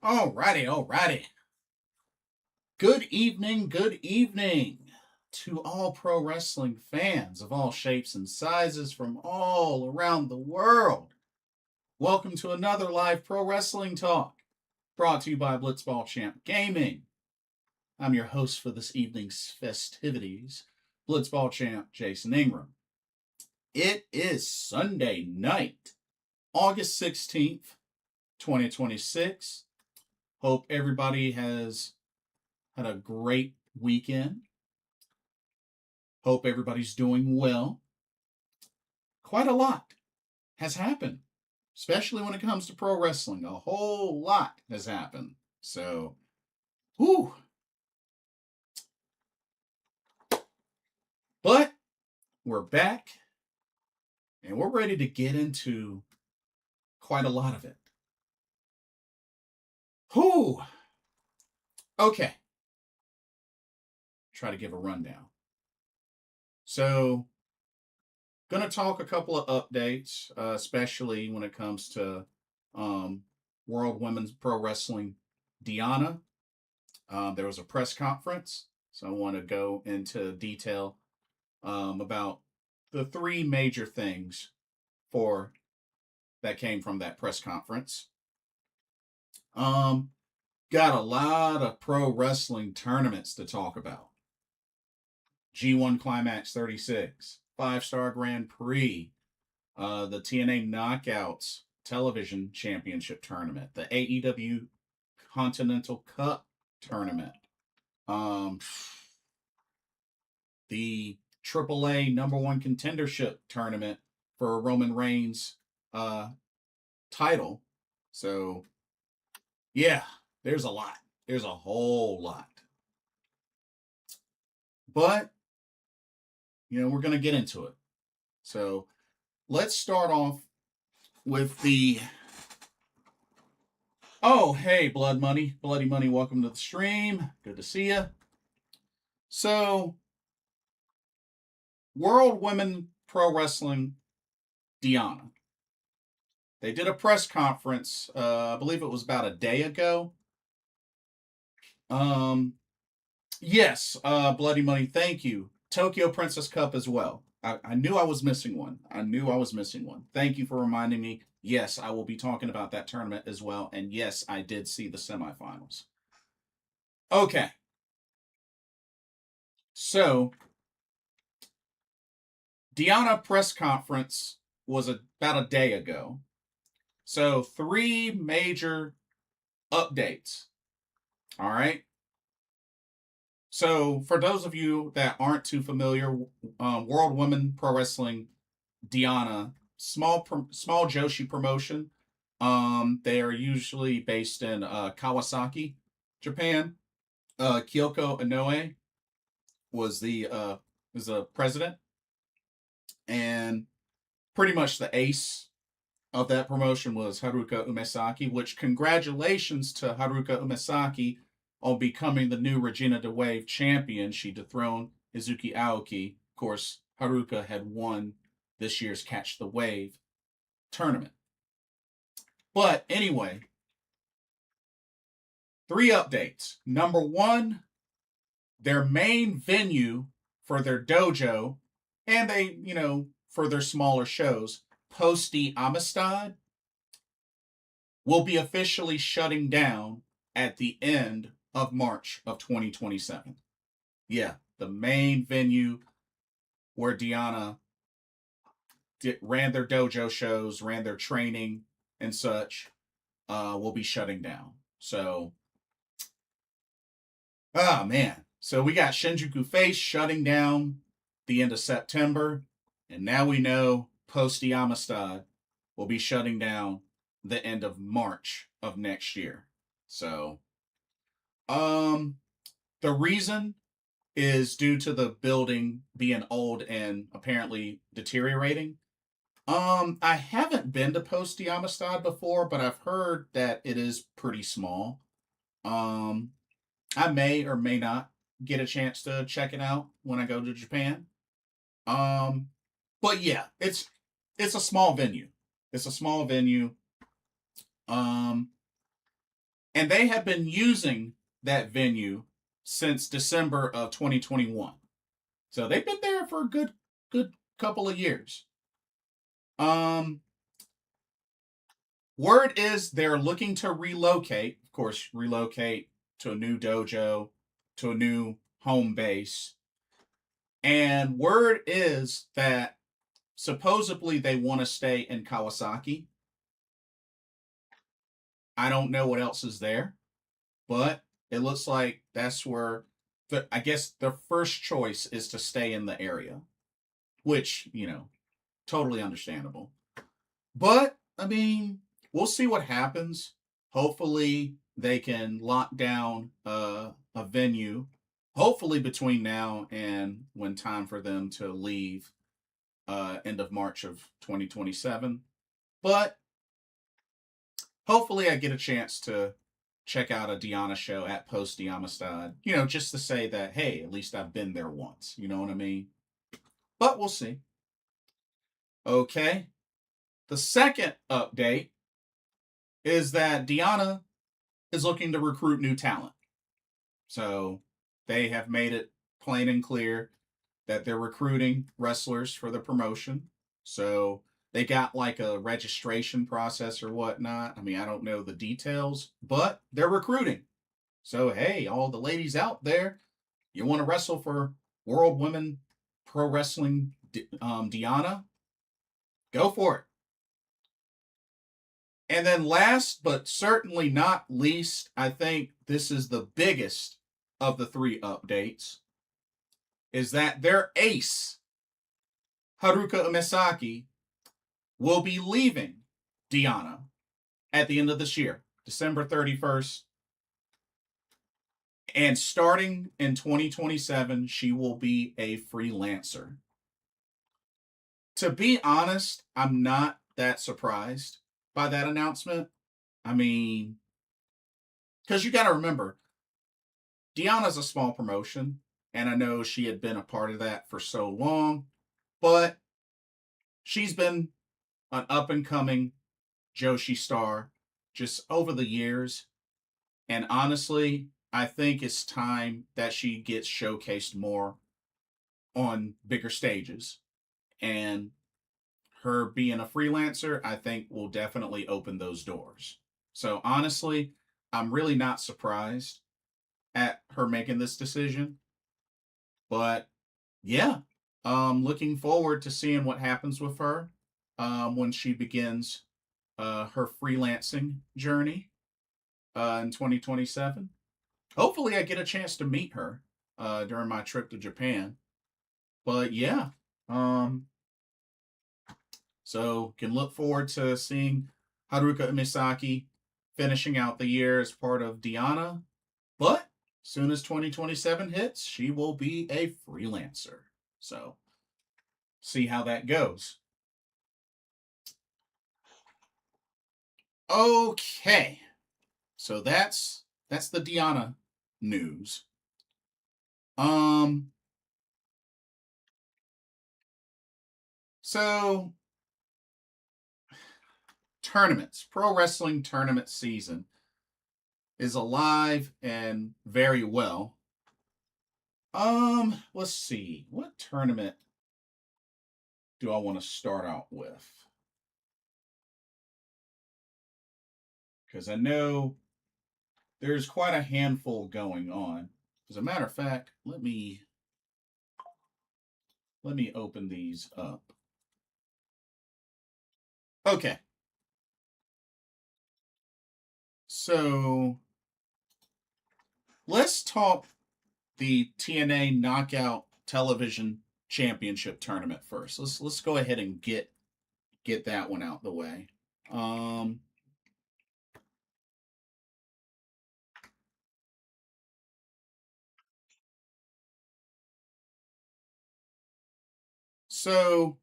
Alrighty. Good evening to all pro wrestling fans of all shapes and sizes from all around the world. Welcome to another live pro wrestling talk brought to you by Blitzball Champ Gaming. I'm your host for this evening's festivities, Blitzball Champ Jason Ingram. It is Sunday night, August 16th, 2026. Hope everybody has had a great weekend. Hope everybody's doing well. Quite a lot has happened, especially when it comes to pro wrestling. A whole lot has happened. So, whew. But we're back and we're ready to get into quite a lot of it. Whew. Okay. Try to give a rundown. So, gonna talk a couple of updates, especially when it comes to World Women's Pro Wrestling Diana. There was a press conference, so I want to go into detail about the three major things that came from that press conference. Got a lot of pro wrestling tournaments to talk about. G1 Climax 36, 5-Star Grand Prix, the TNA Knockouts Television Championship Tournament, the AEW Continental Cup Tournament, the AAA #1 Contendership Tournament for Roman Reigns title. So, yeah, there's a lot. There's a whole lot. But, we're going to get into it. So, let's start off with the... Oh, hey, Bloody Money, welcome to the stream. Good to see you. So, World Women Pro Wrestling Diana. They did a press conference, I believe it was about a day ago. Yes, Bloody Money, thank you. Tokyo Princess Cup as well. I knew I was missing one. Thank you for reminding me. Yes, I will be talking about that tournament as well. And yes, I did see the semifinals. Okay. So, Diana press conference was about a day ago. So, three major updates. All right. So, for those of you that aren't too familiar, World Women Pro Wrestling Diana, small Joshi promotion. They are usually based in Kawasaki, Japan. Kyoko Inoue was the president, and pretty much the ace of that promotion was Haruka Umesaki, which congratulations to Haruka Umesaki on becoming the new Regina de Wave champion. She dethroned Izuki Aoki. Of course, Haruka had won this year's Catch the Wave tournament. But anyway, three updates. Number one, their main venue for their dojo, and for their smaller shows, Posti Amistad, will be officially shutting down at the end of March of 2027. Yeah, the main venue where Diana ran their dojo shows, ran their training and such, will be shutting down. So, man. So we got Shinjuku Face shutting down the end of September, and now we know Posti Amistad will be shutting down the end of March of next year. So, the reason is due to the building being old and apparently deteriorating. I haven't been to Posti Amistad before, but I've heard that it is pretty small. I may or may not get a chance to check it out when I go to Japan. But yeah, it's a small venue. And they have been using that venue since December of 2021. So they've been there for a good couple of years. Word is they're looking to relocate, of course, relocate to a new dojo, to a new home base. And word is that supposedly they want to stay in Kawasaki. I don't know what else is there, but it looks like that's where I guess their first choice is to stay in the area, which, totally understandable. But, I mean, we'll see what happens. Hopefully, they can lock down a venue, hopefully between now and when time for them to leave, end of March of 2027. But hopefully, I get a chance to check out a Diana show at Post Diamastad, just to say that, hey, at least I've been there once. You know what I mean? But we'll see. Okay. The second update is that Diana is looking to recruit new talent. So they have made it plain and clear that they're recruiting wrestlers for the promotion. So they got like a registration process or whatnot. I mean, I don't know the details, but they're recruiting. So, hey, all the ladies out there, you want to wrestle for World Women Pro Wrestling Diana? Go for it. And then last but certainly not least, I think this is the biggest of the three updates, is that their ace, Haruka Umesaki, will be leaving Diana at the end of this year, December 31st. And starting in 2027, she will be a freelancer. To be honest, I'm not that surprised by that announcement. I mean, because you got to remember, Diana's a small promotion, and I know she had been a part of that for so long, but she's been an up and coming Joshi star just over the years. And honestly, I think it's time that she gets showcased more on bigger stages. And her being a freelancer, I think will definitely open those doors. So honestly, I'm really not surprised at her making this decision. But yeah, looking forward to seeing what happens with her when she begins her freelancing journey in 2027. Hopefully, I get a chance to meet her during my trip to Japan. But yeah, so can look forward to seeing Haruka Misaki finishing out the year as part of Diana. But soon as 2027 hits, she will be a freelancer. So see how that goes. Okay. So that's the Diana news. So tournaments, pro wrestling tournament season is alive and very well. Let's see. What tournament do I want to start out with? Because I know there's quite a handful going on. As a matter of fact, let me open these up. Okay. So let's talk the TNA Knockout Television Championship tournament first. Let's go ahead and get that one out the way. So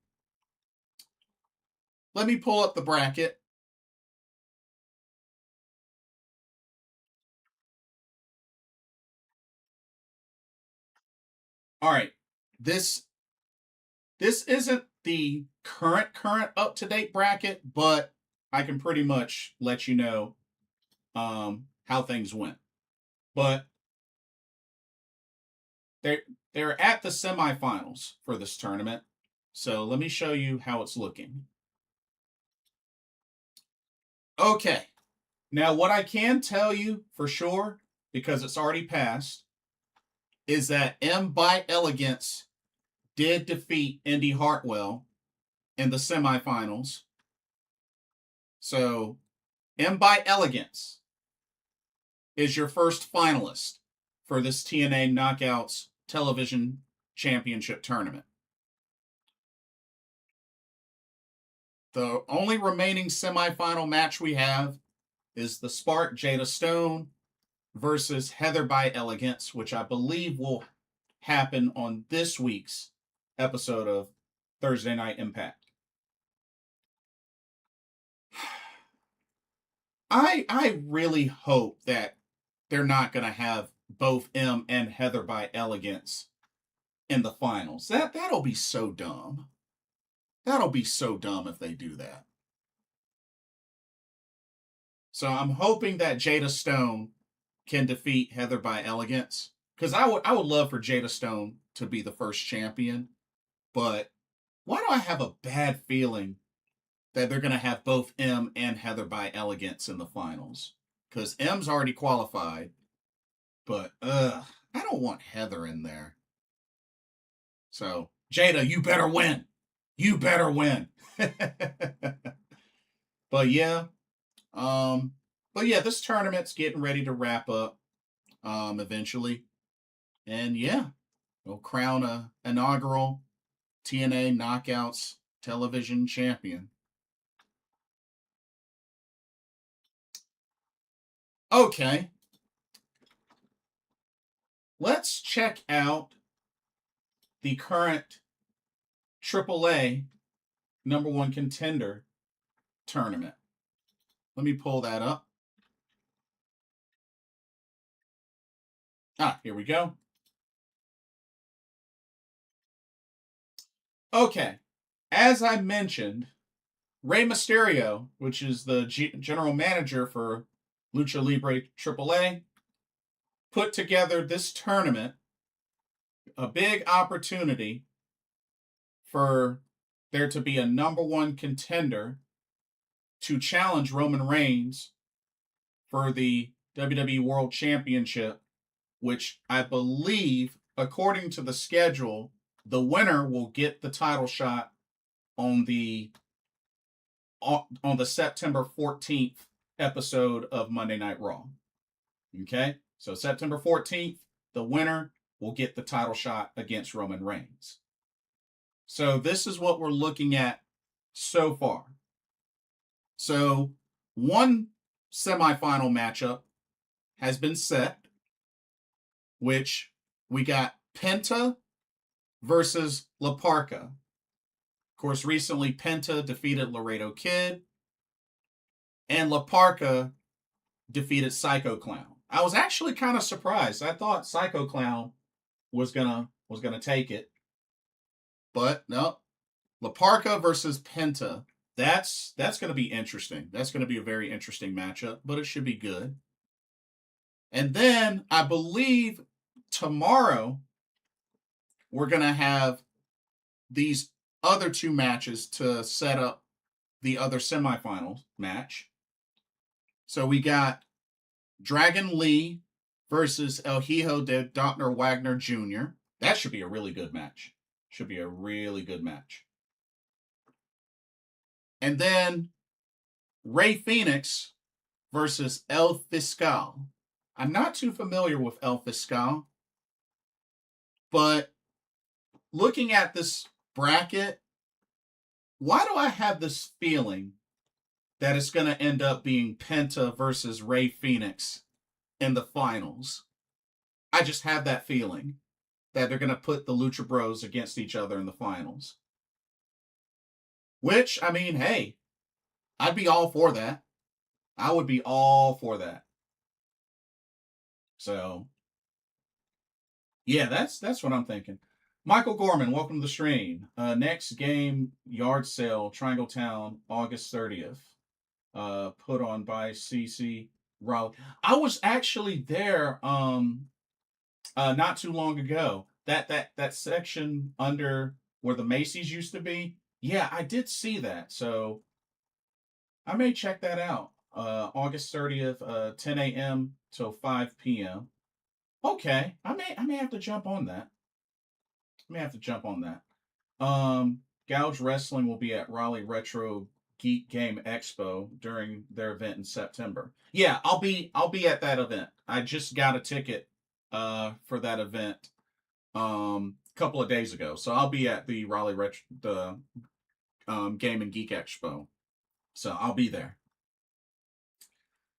let me pull up the bracket. All right. This isn't the current up to date bracket, but I can pretty much let you know how things went. But they're at the semifinals for this tournament. So let me show you how it's looking. Okay. Now, what I can tell you for sure, because it's already passed, is that M by Elegance did defeat Indy Hartwell in the semifinals. So, M by Elegance is your first finalist for this TNA Knockouts Television Championship Tournament. The only remaining semifinal match we have is the Spark Jada Stone versus Heather by Elegance, which I believe will happen on this week's episode of Thursday Night Impact. I really hope that they're not going to have both M and Heather by Elegance in the finals. That'll be so dumb. That'll be so dumb if they do that. So I'm hoping that Jada Stone can defeat Heather by Elegance, because I would love for Jada Stone to be the first champion. But why do I have a bad feeling that they're going to have both M and Heather by Elegance in the finals? Because M's already qualified, but I don't want Heather in there. So, Jada, you better win. You better win. But yeah, this tournament's getting ready to wrap up eventually. And yeah, we'll crown a inaugural TNA Knockouts Television Champion. Okay. Let's check out the current AAA #1 Contender tournament. Let me pull that up. Here we go. Okay. As I mentioned, Rey Mysterio, which is the general manager for Lucha Libre AAA, put together this tournament, a big opportunity for there to be a #1 contender to challenge Roman Reigns for the WWE World Championship, which I believe, according to the schedule, the winner will get the title shot on the September 14th episode of Monday Night Raw. Okay? So September 14th, the winner will get the title shot against Roman Reigns. So this is what we're looking at so far. So one semifinal matchup has been set, which we got Penta versus La Parka. Of course, recently Penta defeated Laredo Kid, and La Parka defeated Psycho Clown. I was actually kind of surprised. I thought Psycho Clown was gonna take it, but no. La Parka versus Penta. That's gonna be interesting. That's gonna be a very interesting matchup, but it should be good. And then I believe tomorrow we're gonna have these other two matches to set up the other semifinal match. So we got Dragon Lee versus El Hijo de Dr. Wagner Jr. That should be a really good match. Should be a really good match. And then Rey Fénix versus El Fiscal. I'm not too familiar with El Fiscal, but looking at this bracket, why do I have this feeling that it's going to end up being Penta versus Rey Fénix in the finals? I just have that feeling that they're going to put the Lucha Bros against each other in the finals. Which, I mean, hey, I'd be all for that. I would be all for that. So, yeah, that's what I'm thinking. Michael Gorman, welcome to the stream. Next game, yard sale, Triangle Town, August 30th. Put on by CC Raleigh. I was actually there not too long ago. That section under where the Macy's used to be. Yeah, I did see that. So I may check that out. August 30th, 10 a.m. till 5 p.m. Okay. I may have to jump on that. I may have to jump on that. Gouge Wrestling will be at Raleigh Retro Geek Game Expo during their event in September. Yeah, I'll be at that event. I just got a ticket for that event a couple of days ago. So I'll be at the Raleigh the Game and Geek Expo. So I'll be there.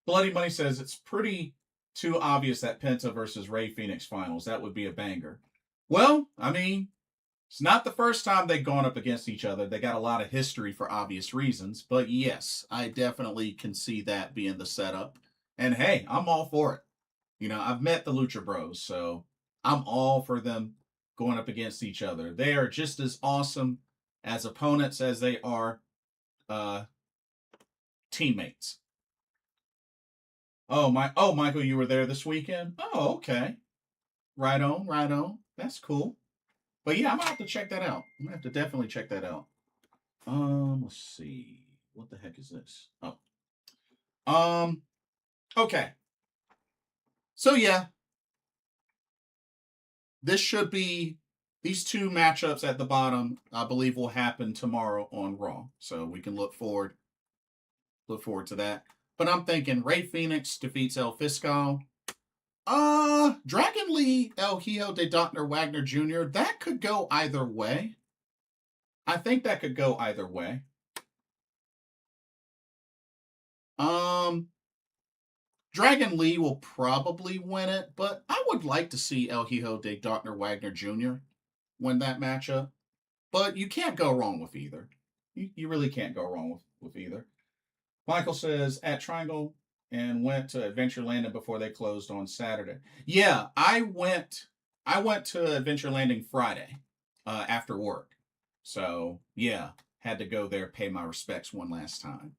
Bloody Money says it's pretty too obvious that Penta versus Ray Phoenix finals. That would be a banger. Well, I mean, it's not the first time they've gone up against each other. They got a lot of history for obvious reasons. But yes, I definitely can see that being the setup. And hey, I'm all for it. You know, I've met the Lucha Bros, so I'm all for them going up against each other. They are just as awesome as opponents as they are teammates. Oh, Michael, you were there this weekend? Oh, okay. Right on, right on. That's cool. But yeah, I'm gonna have to check that out. I'm gonna have to definitely check that out. Let's see. What the heck is this? Oh. Okay. So yeah. This should be these two matchups at the bottom, I believe, will happen tomorrow on Raw. So we can look forward to that. But I'm thinking Ray Phoenix defeats El Fiscal. Dragon Lee El Hijo de Dr. Wagner Jr. That could go either way. I think that could go either way. Dragon Lee will probably win it, but I would like to see El Hijo de Dr. Wagner Jr. win that matchup. But you can't go wrong with either. You really can't go wrong with either. Michael says at Triangle and went to Adventure Landing before they closed on Saturday. Yeah, I went to Adventure Landing Friday after work. So yeah, had to go there, pay my respects one last time.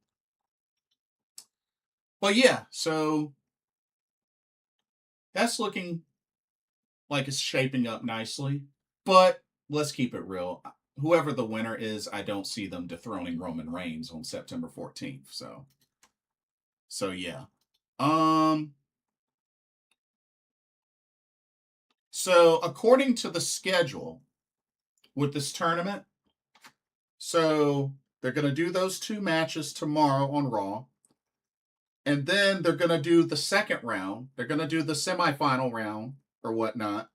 But yeah, so that's looking like it's shaping up nicely. But let's keep it real. Whoever the winner is, I don't see them dethroning Roman Reigns on September 14th. So yeah. So according to the schedule with this tournament, so they're going to do those two matches tomorrow on Raw. And then they're going to do the second round. They're going to do the semifinal round or whatnot.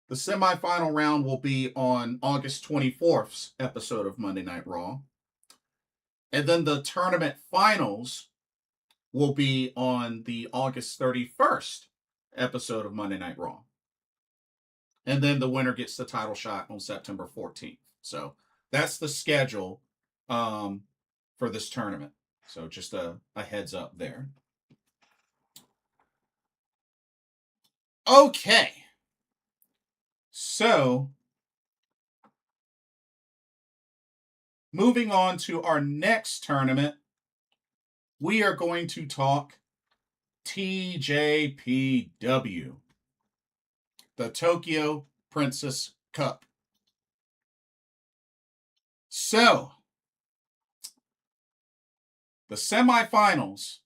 The semifinal round will be on August 24th's episode of Monday Night Raw. And then the tournament finals will be on the August 31st episode of Monday Night Raw. And then the winner gets the title shot on September 14th. So that's the schedule for this tournament. So just a heads up there. Okay. So moving on to our next tournament, we are going to talk TJPW, the Tokyo Princess Cup. So the semifinals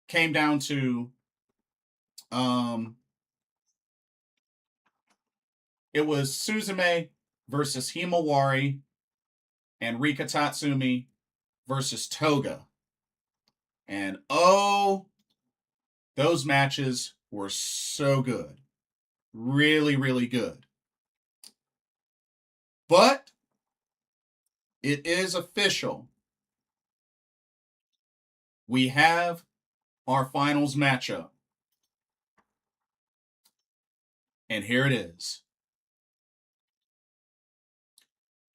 came down to it was Suzume versus Himawari and Rika Tatsumi versus Toga. And oh, those matches were so good. Really, really good. But it is official. We have our finals matchup. And here it is.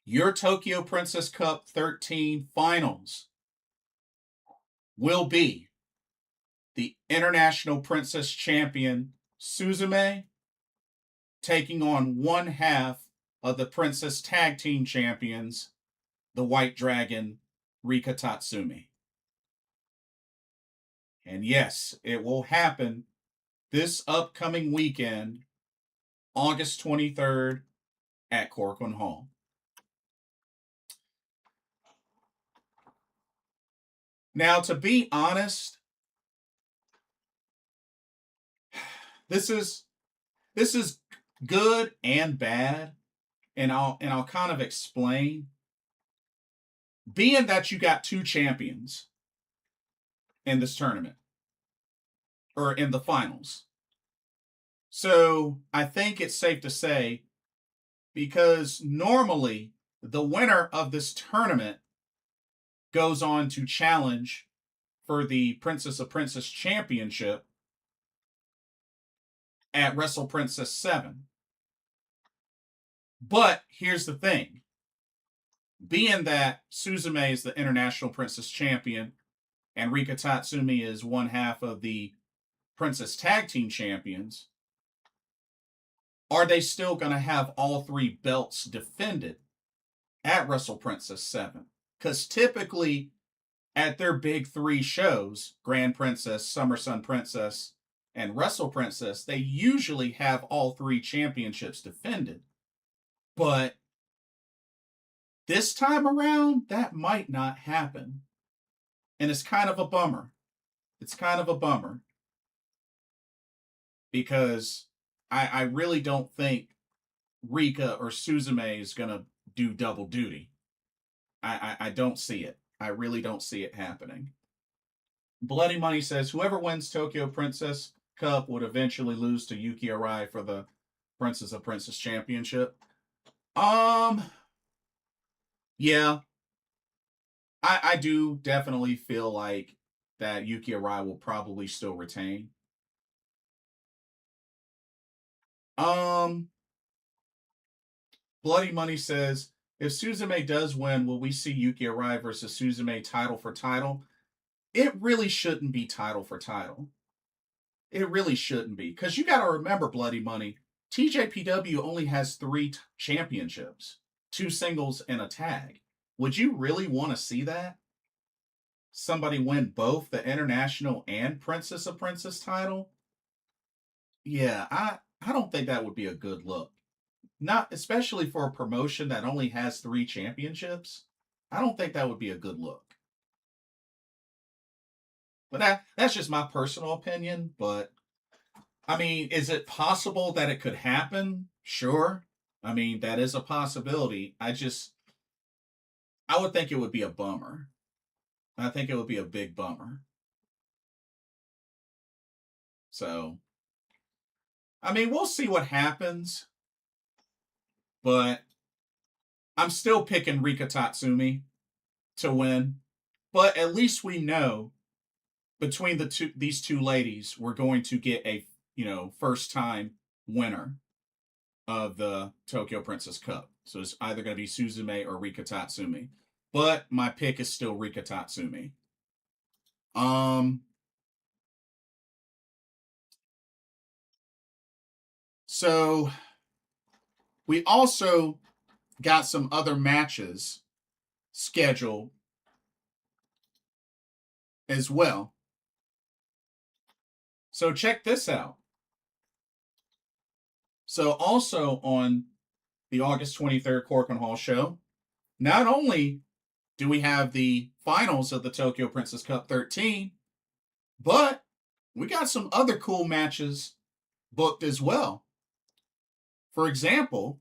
Your Tokyo Princess Cup 13 finals will be the International Princess Champion Suzume taking on one half of the Princess Tag Team Champions, the White Dragon Rika Tatsumi. And yes, it will happen this upcoming weekend, August 23rd at Corcoran Hall. Now, to be honest, this is good and bad, and I'll kind of explain. Being that you got two champions in this tournament or in the finals. So, I think it's safe to say, because normally the winner of this tournament goes on to challenge for the Princess of Princess Championship at Wrestle Princess 7. But here's the thing. Being that Suzume is the International Princess Champion and Rika Tatsumi is one half of the Princess Tag Team Champions, are they still going to have all three belts defended at Wrestle Princess 7? Because typically at their big three shows, Grand Princess, Summer Sun Princess, and Wrestle Princess, they usually have all three championships defended. But this time around, that might not happen. And it's kind of a bummer. It's kind of a bummer. Because I really don't think Rika or Suzume is going to do double duty. I don't see it. I really don't see it happening. Bloody Money says, whoever wins Tokyo Princess Cup would eventually lose to Yuki Arai for the Princess of Princess Championship. Yeah. I do definitely feel like that Yuki Arai will probably still retain. Bloody Money says, if Suzume does win, will we see Yuki Arai versus Suzume title for title? It really shouldn't be title for title. It really shouldn't be. Because you got to remember, Bloody Money, TJPW only has three championships, 2 singles and a tag. Would you really want to see that? Somebody win both the International and Princess of Princess title? Yeah, I don't think that would be a good look. Not especially for a promotion that only has 3 championships. I don't think that would be a good look. But that's just my personal opinion. But I mean, is it possible that it could happen? Sure. I mean, that is a possibility. I would think it would be a bummer. I think it would be a big bummer. So, I mean, we'll see what happens. But I'm still picking Rika Tatsumi to win. But at least we know between these two ladies, we're going to get a first time winner of the Tokyo Princess Cup. So it's either going to be Suzume or Rika Tatsumi. But my pick is still Rika Tatsumi. So we also got some other matches scheduled as well. So check this out. So also on the August 23rd Corcoran Hall show, not only do we have the finals of the Tokyo Princess Cup 13, but we got some other cool matches booked as well. For example,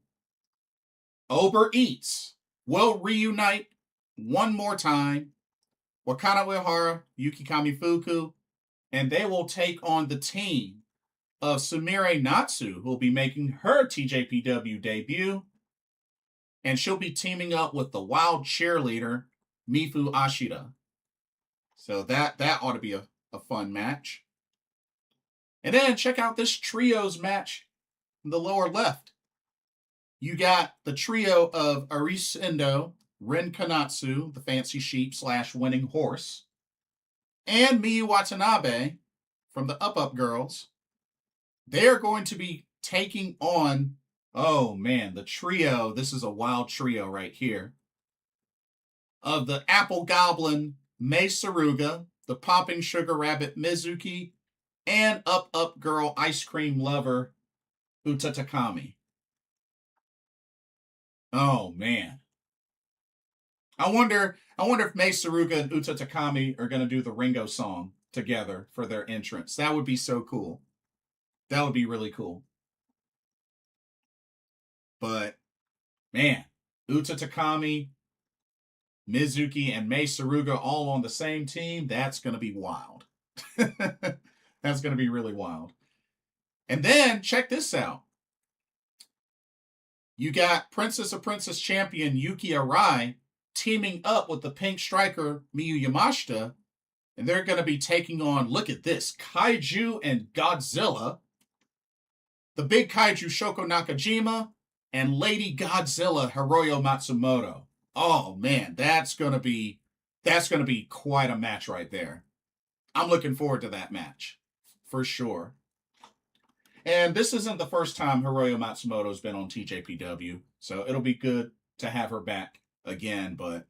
Uber Eats will reunite one more time Wakana Uehara, Yuki Kamifuku, and they will take on the team of Sumire Natsu, who will be making her TJPW debut. And she'll be teaming up with the wild cheerleader, Mifu Ashida. So that ought to be a fun match. And then check out this trios match in the lower left. You got the trio of Aris Endo, Ren Kanatsu, the fancy sheep / winning horse, and Miyu Watanabe from the Up Girls. They're going to be taking on, oh man, the trio. This is a wild trio right here. of the Apple Goblin Mei Saruga, the Popping Sugar Rabbit Mizuki, and Up Girl Ice Cream Lover Uta Takami. Oh man. I wonder if Mei Saruga and Uta Takami are gonna do the Ringo song together for their entrance. That would be so cool. That would be really cool. But man, Uta Takami, Mizuki, and Mei Saruga all on the same team, that's gonna be wild. That's gonna be really wild. And then check this out. You got Princess of Princess champion Yuki Arai teaming up with the Pink Striker Miyu Yamashita, and they're going to be taking on, look at this, Kaiju and Godzilla, the big Kaiju Shoko Nakajima, and Lady Godzilla Hiroyo Matsumoto. Oh man, that's going to be quite a match right there. I'm looking forward to that match for sure. And this isn't the first time Hiroyo Matsumoto's been on TJPW, so it'll be good to have her back again. But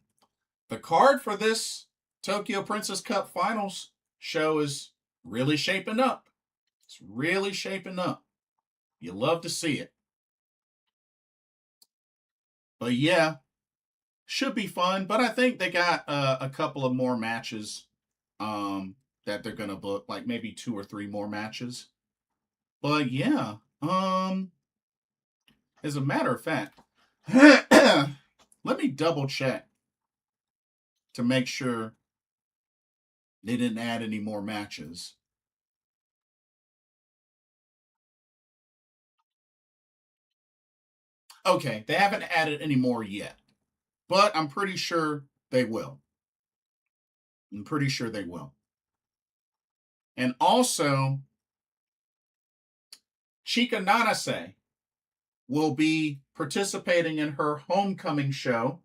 the card for this Tokyo Princess Cup Finals show is really shaping up. It's really shaping up. You love to see it. But yeah, should be fun. But I think they got a couple of more matches that they're going to book, like maybe 2 or 3 more matches. But yeah, as a matter of fact, let me double check to make sure they didn't add any more matches. Okay, they haven't added any more yet, but I'm pretty sure they will. I'm pretty sure they will. And also, Chika Nanase will be participating in her homecoming show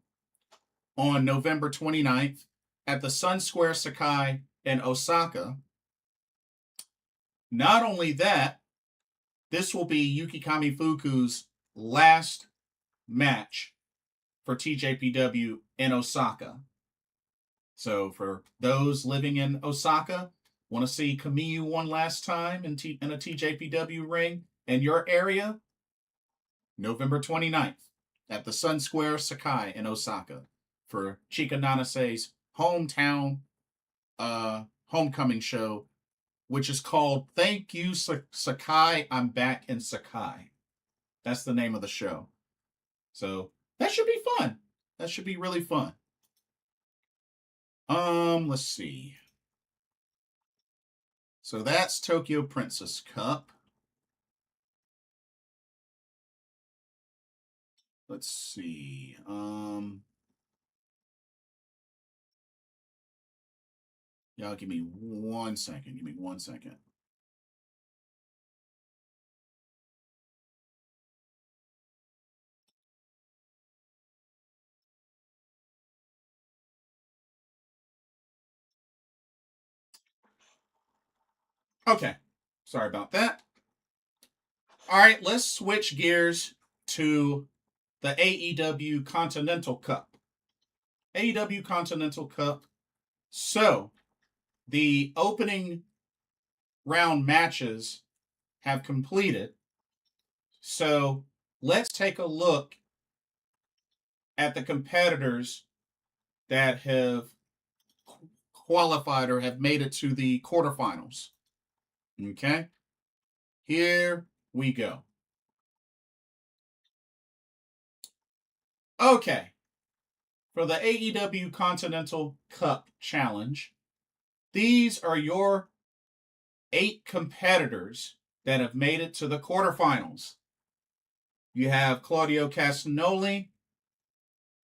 on November 29th at the Sun Square Sakai in Osaka. Not only that, this will be Yuki Kamifuku's last match for TJPW in Osaka. So for those living in Osaka, want to see Kamiyu one last time in a TJPW ring in your area, November 29th at the Sun Square Sakai in Osaka for Chika Nanase's hometown homecoming show, which is called Thank You Sakai, I'm Back in Sakai. That's the name of the show. So that should be fun. That should be really fun. Let's see. So that's Tokyo Princess Cup. Let's see. Y'all give me 1 second. Give me 1 second. Okay. Sorry about that. All right, let's switch gears to the AEW Continental Cup. AEW Continental Cup. So, the opening round matches have completed. So, let's take a look at the competitors that have qualified or have made it to the quarterfinals. Okay? Here we go. Okay. For the AEW Continental Cup Challenge, these are your 8 competitors that have made it to the quarterfinals. You have Claudio Castagnoli.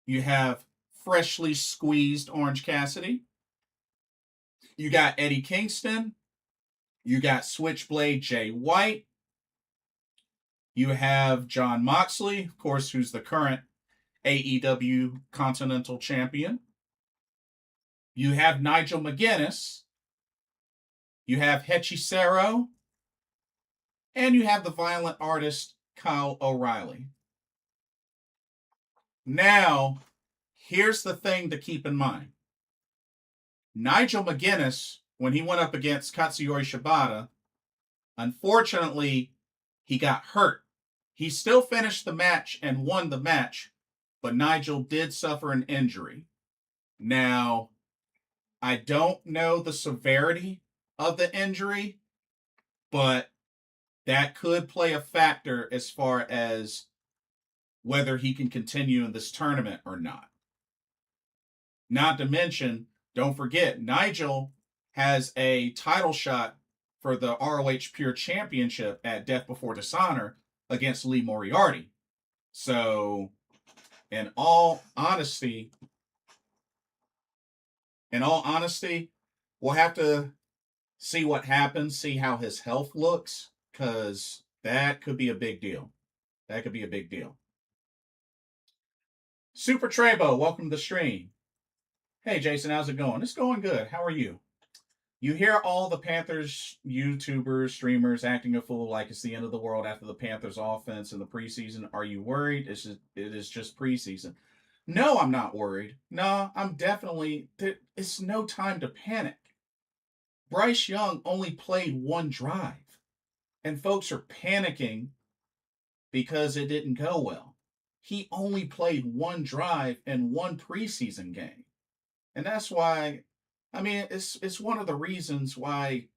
You have freshly squeezed Orange Cassidy. You got Eddie Kingston. You got Switchblade Jay White. You have John Moxley, of course, who's the current AEW Continental Champion. You have Nigel McGuinness. You have Hechicero. And you have the violent artist Kyle O'Reilly. Now, Here's the thing to keep in mind. Nigel McGuinness, when he went up against Katsuyori Shibata, unfortunately, he got hurt. He still finished the match and won the match, but Nigel did suffer an injury. Now, I don't know the severity of the injury, but that could play a factor as far as whether he can continue in this tournament or not. Not to mention, don't forget, Nigel has a title shot for the ROH Pure Championship at Death Before Dishonor against Lee Moriarty. So, in all honesty, we'll have to see what happens, see how his health looks, because that could be a big deal. That could be a big deal. Super Trebo, welcome to the stream. Hey, Jason, how's it going? It's going good. How are you? You hear all the Panthers YouTubers, streamers acting a fool like it's the end of the world after the Panthers offense in the preseason. Are you worried? It is just preseason. No, I'm not worried. No, I'm definitely... It's no time to panic. Bryce Young only played one drive, and folks are panicking because it didn't go well. He only played one drive in one preseason game. And that's why, I mean, it's one of the reasons why,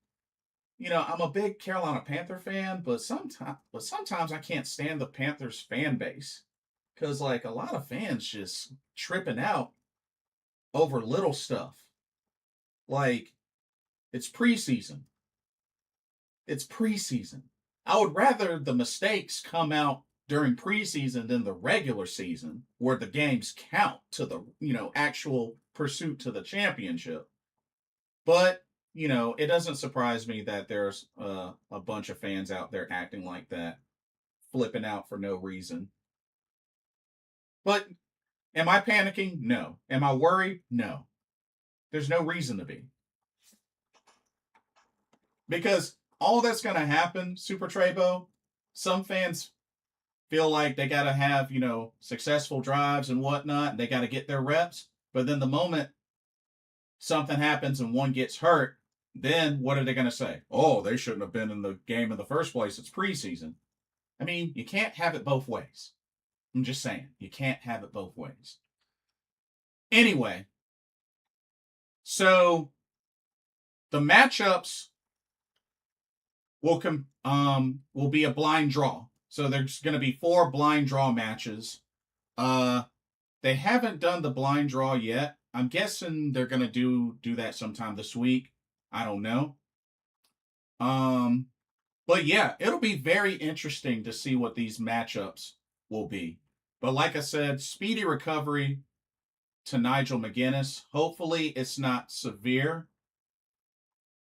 I'm a big Carolina Panther fan, but sometimes I can't stand the Panthers fan base. Because, like, a lot of fans just tripping out over little stuff. Like, it's preseason. It's preseason. I would rather the mistakes come out during preseason than the regular season, where the games count to the, actual pursuit to the championship. But, it doesn't surprise me that there's a bunch of fans out there acting like that, flipping out for no reason. But am I panicking? No. Am I worried? No. There's no reason to be. Because all that's going to happen, Super Trebo, some fans feel like they got to have, successful drives and whatnot. They got to get their reps. But then the moment something happens and one gets hurt, then what are they going to say? Oh, they shouldn't have been in the game in the first place. It's preseason. I mean, you can't have it both ways. I'm just saying, you can't have it both ways. Anyway, so the matchups will be a blind draw. So there's going to be 4 blind draw matches. They haven't done the blind draw yet. I'm guessing they're going to do that sometime this week. I don't know. But yeah, it'll be very interesting to see what these matchups will be. But like I said, speedy recovery to Nigel McGuinness. Hopefully it's not severe,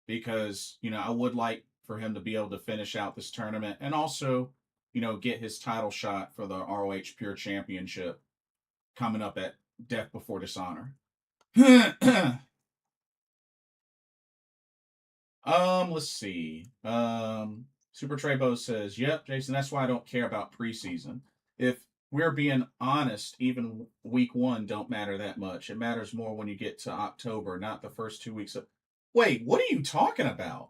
because, I would like for him to be able to finish out this tournament and also, get his title shot for the ROH Pure Championship coming up at Death Before Dishonor. Let's see. Super Trebo says, yep, Jason, that's why I don't care about preseason. If we're being honest, even week 1 don't matter that much. It matters more when you get to October, not the first 2 weeks of... Wait, what are you talking about?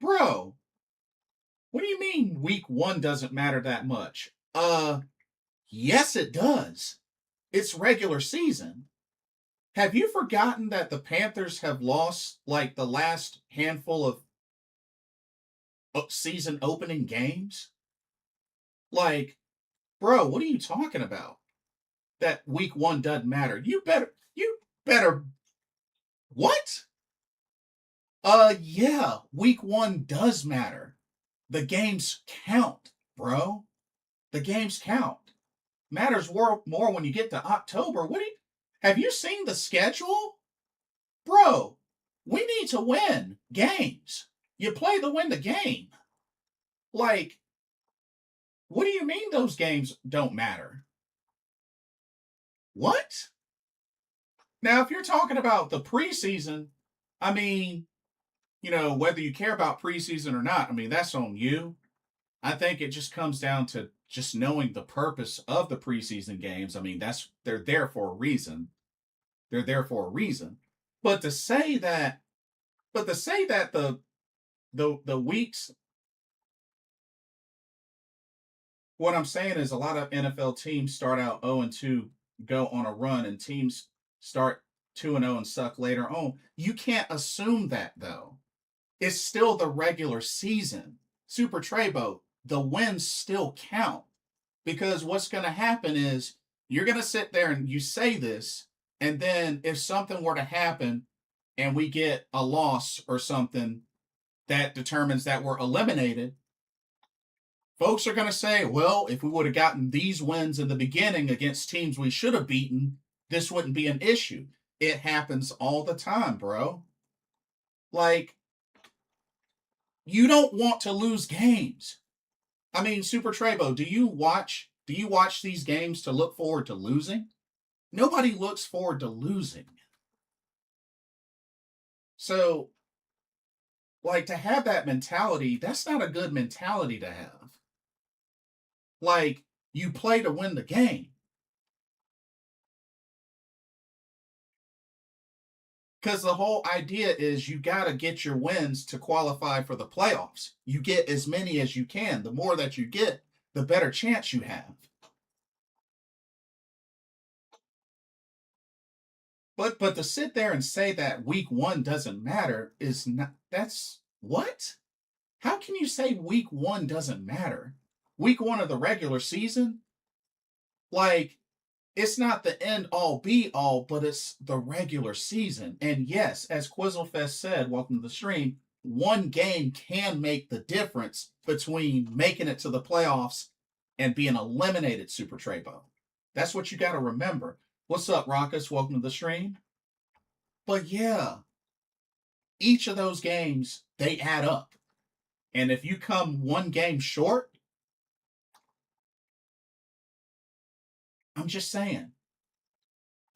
Bro, what do you mean week 1 doesn't matter that much? Yes, it does. It's regular season. Have you forgotten that the Panthers have lost, like, the last handful of season opening games? Like, bro, what are you talking about? That week 1 doesn't matter. You better, what? Yeah, week 1 does matter. The games count, bro. The games count. Matters more when you get to October. Have you seen the schedule? Bro, we need to win games. You play to win the game. Like, what do you mean those games don't matter? What? Now, if you're talking about the preseason, I mean, whether you care about preseason or not, I mean, that's on you. I think it just comes down to just knowing the purpose of the preseason games, I mean, they're there for a reason. They're there for a reason. But to say that, the weeks, what I'm saying is a lot of NFL teams start out 0-2, go on a run, and teams start 2-0 and suck later on. You can't assume that though. It's still the regular season. Super Trebo, the wins still count. Because what's going to happen is you're going to sit there and you say this, and then if something were to happen and we get a loss or something that determines that we're eliminated, folks are going to say, well, if we would have gotten these wins in the beginning against teams we should have beaten, this wouldn't be an issue. It happens all the time, bro. Like, you don't want to lose games. I mean, Super Trebo, do you watch these games to look forward to losing? Nobody looks forward to losing. So, like, to have that mentality, that's not a good mentality to have. Like, you play to win the game. Because the whole idea is you got to get your wins to qualify for the playoffs. You get as many as you can. The more that you get, the better chance you have. But to sit there and say that week one doesn't matter is not, that's what? How can you say week one doesn't matter? Week one of the regular season? Like, it's not the end all be all, but it's the regular season. And yes, as Quizzlefest said, welcome to the stream, one game can make the difference between making it to the playoffs and being eliminated, Super Trebo. That's what you got to remember. What's up, Raucus? Welcome to the stream. But yeah, each of those games, they add up. And if you come one game short, I'm just saying,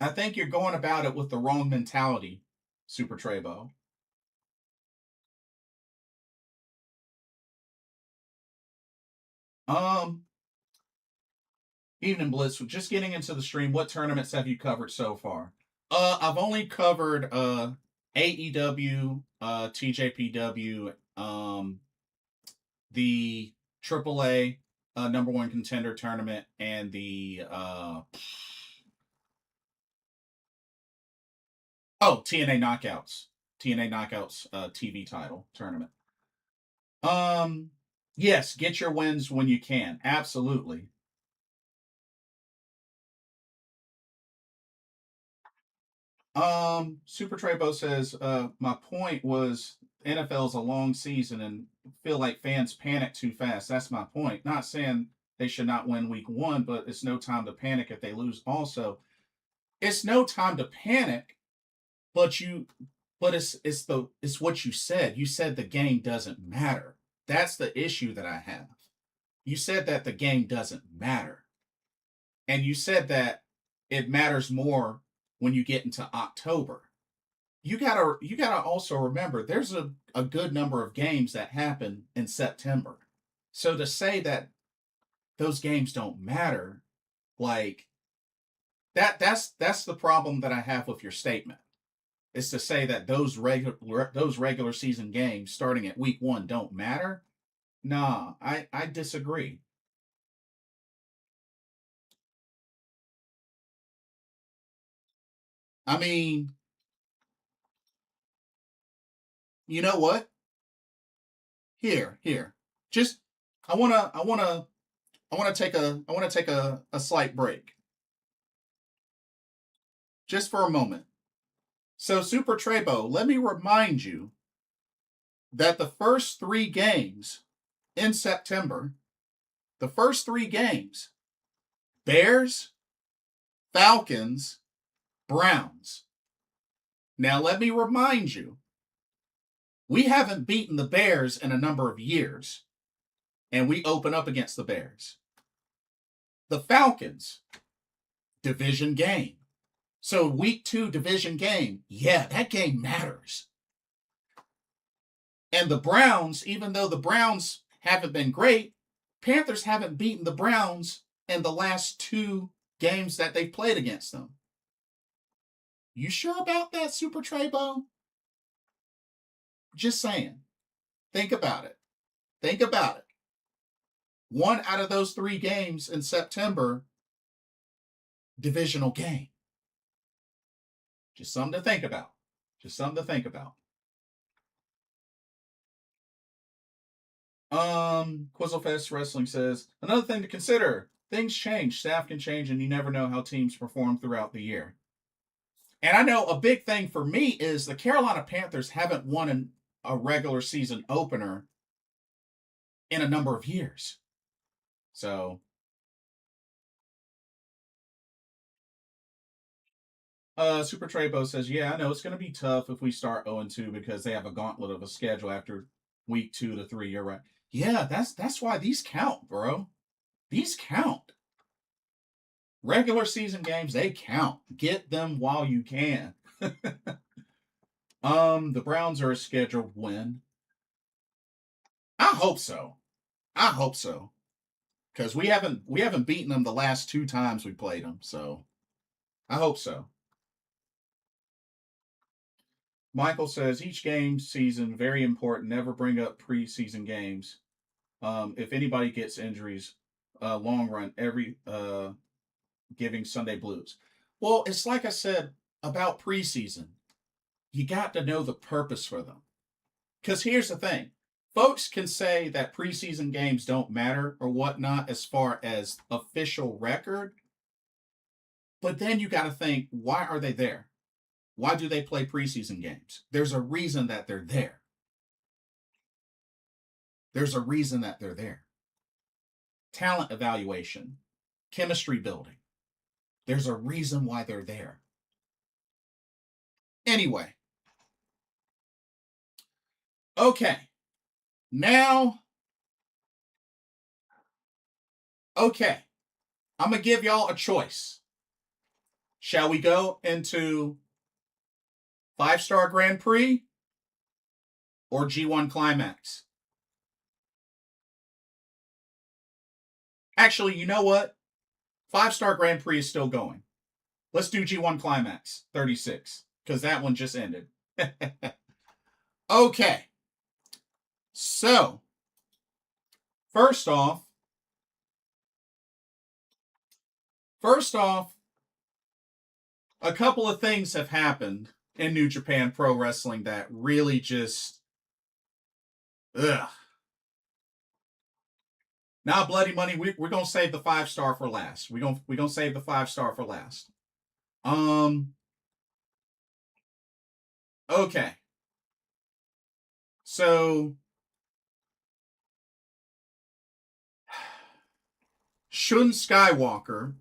I think you're going about it with the wrong mentality, Super Trebo. Evening Blitz, just getting into the stream, what tournaments have you covered so far? I've only covered AEW, TJPW, the AAA number one contender tournament, and the TNA Knockouts. TNA Knockouts TV title tournament. Yes, get your wins when you can. Absolutely. Super Trebo says, my point was NFL is a long season and feel like fans panic too fast. That's my point. Not saying they should not win week one, but it's no time to panic if they lose also. It's no time to panic, but it's what you said. You said the game doesn't matter. That's the issue that I have. You said that the game doesn't matter. And you said that it matters more when you get into October. You gotta also remember there's a good number of games that happen in September. So to say that those games don't matter, like that's the problem that I have with your statement. Is to say that those regular season games starting at week one don't matter. Nah, I disagree. I mean, you know what? Here. Just I wanna take a slight break. Just for a moment. So Super Trebo, let me remind you that the first 3 games in September, the first 3 games, Bears, Falcons, Browns. Now let me remind you, we haven't beaten the Bears in a number of years, and we open up against the Bears. The Falcons, division game. So week 2 division game, yeah, that game matters. And the Browns, even though the Browns haven't been great, Panthers haven't beaten the Browns in the last 2 games that they've played against them. You sure about that, Super Trebo? Just saying. Think about it. Think about it. 1 out of those 3 games in September, divisional game. Just something to think about. Just something to think about. Quizzlefest Wrestling says, another thing to consider. Things change, staff can change, and you never know how teams perform throughout the year. And I know a big thing for me is the Carolina Panthers haven't won a regular season opener in a number of years. So, Super Trebo says, yeah, I know it's going to be tough if we start 0-2 because they have a gauntlet of a schedule after week 2 to 3. You're right. Yeah, that's why these count, bro. These count. Regular season games, they count. Get them while you can. The Browns are a scheduled win. I hope so. I hope so. Because we haven't beaten them the last 2 times we played them, so I hope so. Michael says each game season very important. Never bring up preseason games. If anybody gets injuries, long run every giving Sunday blues. Well, it's like I said about preseason. You got to know the purpose for them. Because here's the thing. Folks can say that preseason games don't matter or whatnot as far as official record. But then you got to think, why are they there? Why do they play preseason games? There's a reason that they're there. There's a reason that they're there. Talent evaluation, chemistry building. There's a reason why they're there. Anyway. Okay. Now, okay. I'm going to give y'all a choice. Shall we go into 5-Star Grand Prix or G1 Climax? Actually, you know what? 5-Star Grand Prix is still going. Let's do G1 Climax 36 because that one just ended. Okay. So, first off, a couple of things have happened in New Japan Pro Wrestling that really just, ugh. Now, Bloody Money, we're gonna save the 5-star for last. We're gonna save the 5-star for last. Okay. So, Shun Skywalker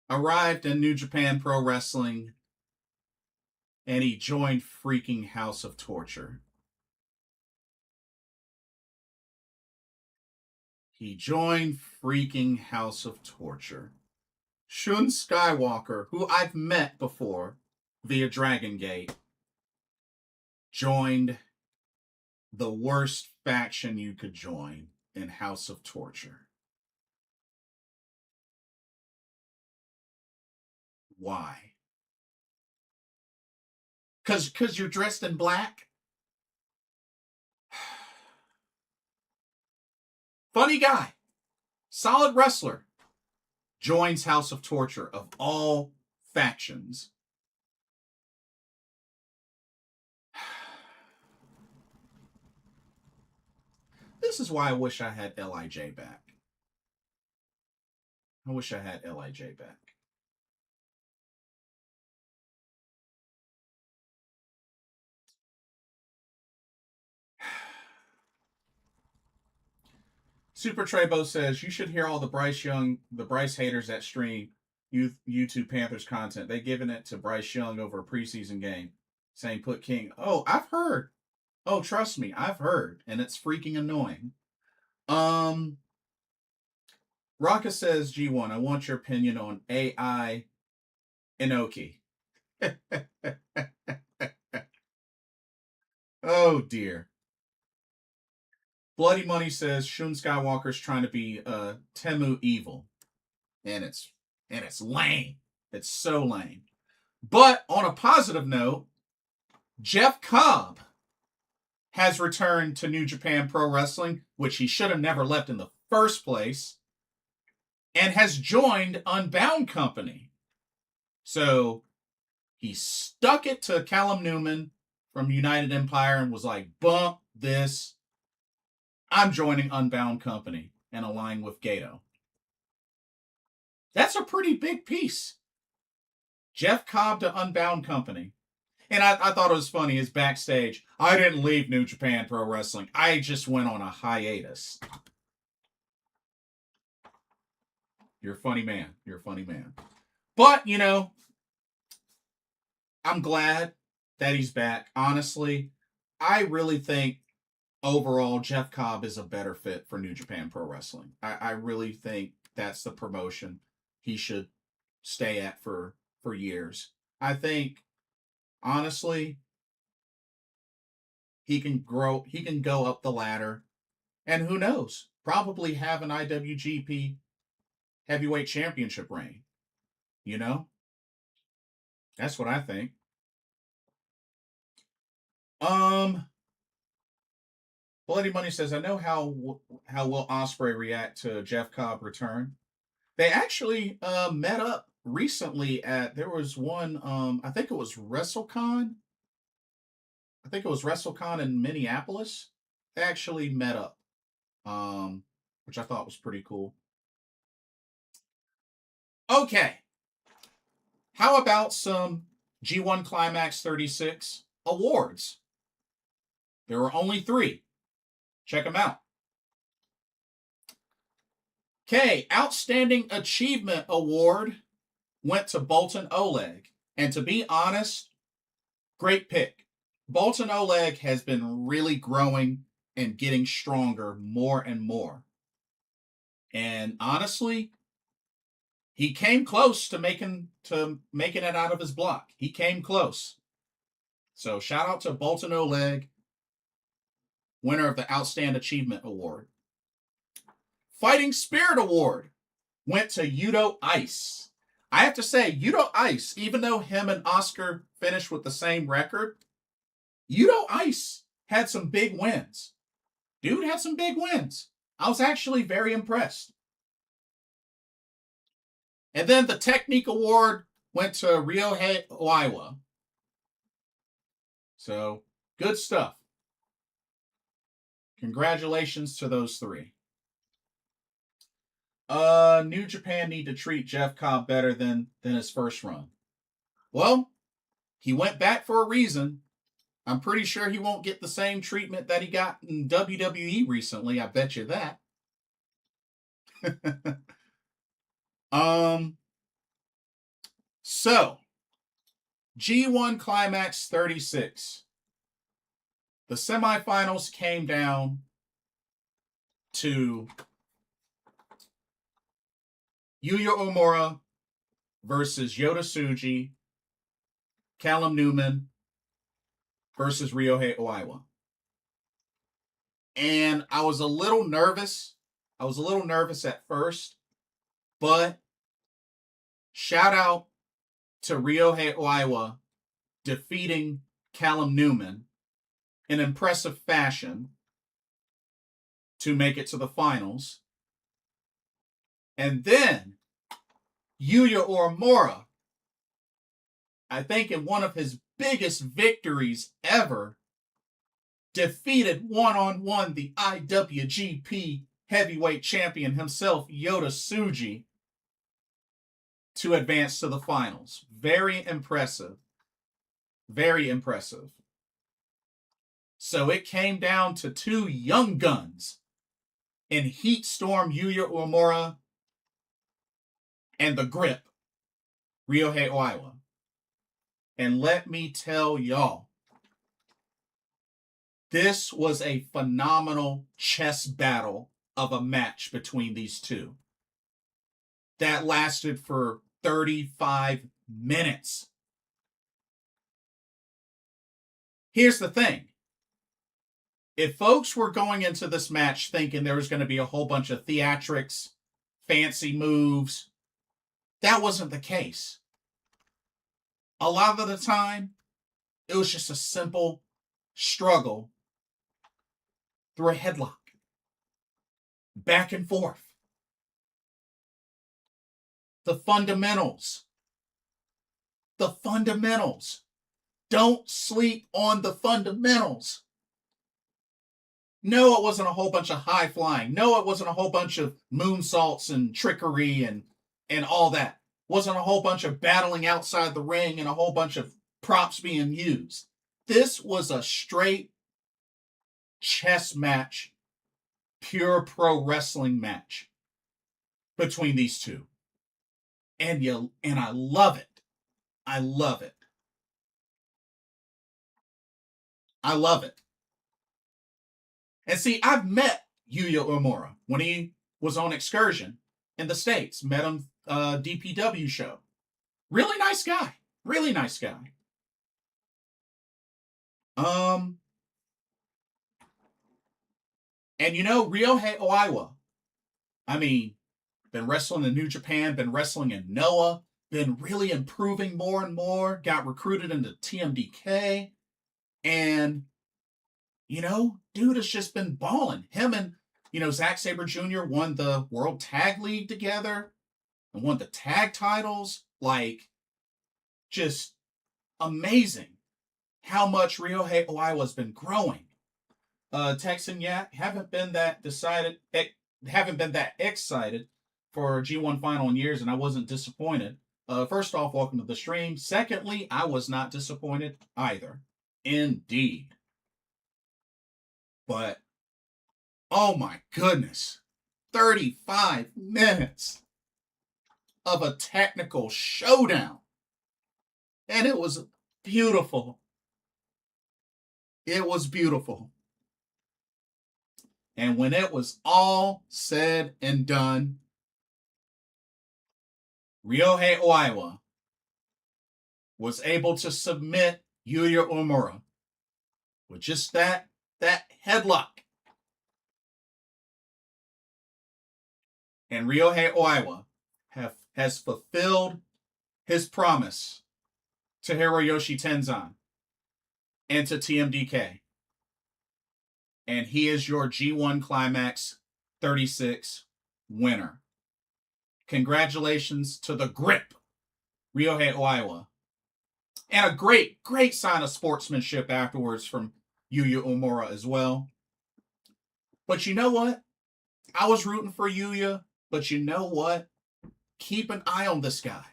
arrived in New Japan Pro Wrestling and he joined freaking House of Torture. He joined freaking House of Torture. Shun Skywalker, who I've met before via Dragon Gate, joined the worst faction you could join in House of Torture. Why? Because you're dressed in black? Funny guy. Solid wrestler. Joins House of Torture of all factions. This is why I wish I had LIJ back. I wish I had LIJ back. Super Trebo says, you should hear all the Bryce haters that stream YouTube Panthers content. They giving it to Bryce Young over a preseason game, saying put King. Oh, I've heard. Oh, trust me, I've heard, and it's freaking annoying. Raka says, G1, I want your opinion on AI Inoki. Oh, dear. Bloody Money says Shun Skywalker's trying to be Temu evil. And it's lame. It's so lame. But on a positive note, Jeff Cobb has returned to New Japan Pro Wrestling, which he should have never left in the first place, and has joined Unbound Company. So he stuck it to Callum Newman from United Empire and was like, bump this. I'm joining Unbound Company and aligning with Gato. That's a pretty big piece. Jeff Cobb to Unbound Company. And I thought it was funny, his backstage, I didn't leave New Japan Pro Wrestling. I just went on a hiatus. You're a funny man. You're a funny man. But, you know, I'm glad that he's back. Honestly, I really think overall Jeff Cobb is a better fit for New Japan Pro Wrestling. I really think that's the promotion he should stay at for years. I think, honestly, he can go up the ladder, and who knows, probably have an IWGP Heavyweight Championship reign. You know? That's what I think. Bloody Money says, I know how will Ospreay react to Jeff Cobb return. They actually met up recently there was one, I think it was WrestleCon. I think it was WrestleCon in Minneapolis. They actually met up, which I thought was pretty cool. Okay. How about some G1 Climax 36 awards? There were only 3. Check them out. Okay, Outstanding Achievement Award went to Bolton Oleg. And to be honest, great pick. Bolton Oleg has been really growing and getting stronger more and more. And honestly, he came close to making it out of his block. He came close. So shout out to Bolton Oleg, winner of the Outstanding Achievement Award. Fighting Spirit Award went to Yudo Ice. I have to say, Yudo Ice, even though him and Oscar finished with the same record, Yudo Ice had some big wins. Dude had some big wins. I was actually very impressed. And then the Technique Award went to Ryohei Oiwa. So, good stuff. Congratulations to those 3. New Japan need to treat Jeff Cobb better than his first run. Well, he went back for a reason. I'm pretty sure he won't get the same treatment that he got in WWE recently. I bet you that. So, G1 Climax 36. The semifinals came down to Yuya Uemura versus Yota Tsuji, Callum Newman versus Ryohei Oiwa. And I was a little nervous. At first, but shout out to Ryohei Oiwa defeating Callum Newman in impressive fashion to make it to the finals. And then Yuya Uemura, I think in one of his biggest victories ever, defeated one-on-one the IWGP Heavyweight Champion himself, Yota Tsuji, to advance to the finals. Very impressive. Very impressive. So it came down to 2 young guns in Heat Storm Yuya Uemura and the Grip, Ryohei Oiwa. And let me tell y'all, this was a phenomenal chess battle of a match between these 2 that lasted for 35 minutes. Here's the thing. if folks were going into this match thinking there was going to be a whole bunch of theatrics, fancy moves, that wasn't the case. A lot of the time, it was just a simple struggle through a headlock, back and forth. The fundamentals. The fundamentals. Don't sleep on the fundamentals. No, it wasn't a whole bunch of high flying. No, it wasn't a whole bunch of moonsaults and trickery and all that. It wasn't a whole bunch of battling outside the ring and a whole bunch of props being used. This was a straight chess match, pure pro wrestling match between these two. And I love it. I love it. I love it. And see, I've met Yuya Uemura when he was on excursion in the States. Met him DPW show. Really nice guy. Really nice guy. And you know, Ryohei Oiwa, I mean, been wrestling in New Japan, been wrestling in Noah, been really improving more and more, got recruited into TMDK, and, you know, dude has just been balling. Him and, you know, Zack Sabre Jr. won the World Tag League together and won the tag titles. Like, just amazing how much Ryohei Oiwa's been growing. Texan Yak, haven't been that excited for G1 final in years, and I wasn't disappointed. First off, welcome to the stream. Secondly, I was not disappointed either. Indeed. But, oh my goodness, 35 minutes of a technical showdown. And it was beautiful. It was beautiful. And when it was all said and done, Ryohei Oiwa was able to submit Yuya Uemura with just that headlock. And Ryohei Oiwa has fulfilled his promise to Hiroyoshi Tenzan and to TMDK. And he is your G1 Climax 36 winner. Congratulations to the grip, Ryohei Oiwa. And a great, great sign of sportsmanship afterwards from Yuya Uemura as well. But you know what? I was rooting for Yuya, but you know what? Keep an eye on this guy.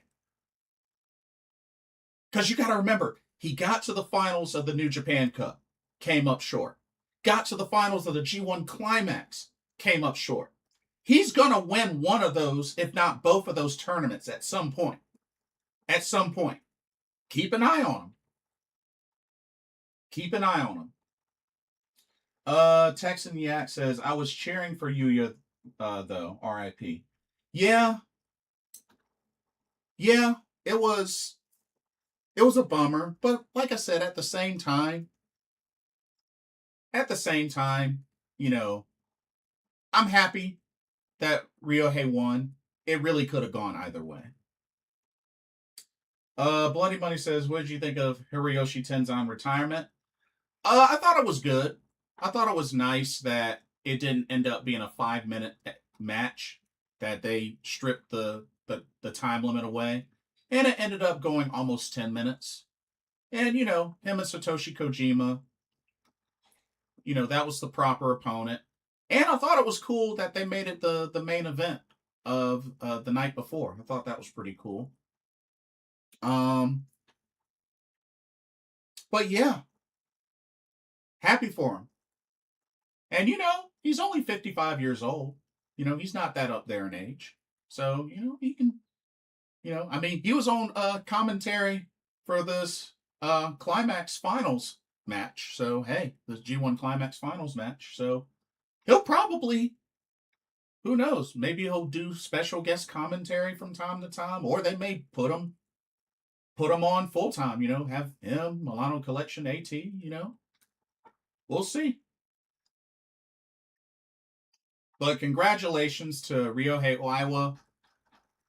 Because you got to remember, he got to the finals of the New Japan Cup, came up short. Got to the finals of the G1 Climax, came up short. He's going to win one of those, if not both of those tournaments at some point. At some point. Keep an eye on him. Keep an eye on him. Texan Yak says, I was cheering for Yuya, though, RIP. Yeah, it was a bummer. But like I said, at the same time, you know, I'm happy that Ryohei won. It really could have gone either way. Bloody Money says, what did you think of Hiroyoshi Tenzan retirement? I thought it was good. I thought it was nice that it didn't end up being a 5-minute match, that they stripped the time limit away. And it ended up going almost 10 minutes. And, you know, him and Satoshi Kojima, you know, that was the proper opponent. And I thought it was cool that they made it the main event of the night before. I thought that was pretty cool. But yeah, happy for him. And, you know, he's only 55 years old. You know, he's not that up there in age. So, you know, he can, you know, I mean, he was on commentary for this Climax Finals match. So, hey, the G1 Climax Finals match. So, he'll probably, who knows, maybe he'll do special guest commentary from time to time, or they may put him on full time, you know, have him, Milano Collection AT, you know. We'll see. But congratulations to Ryohei Oiwa.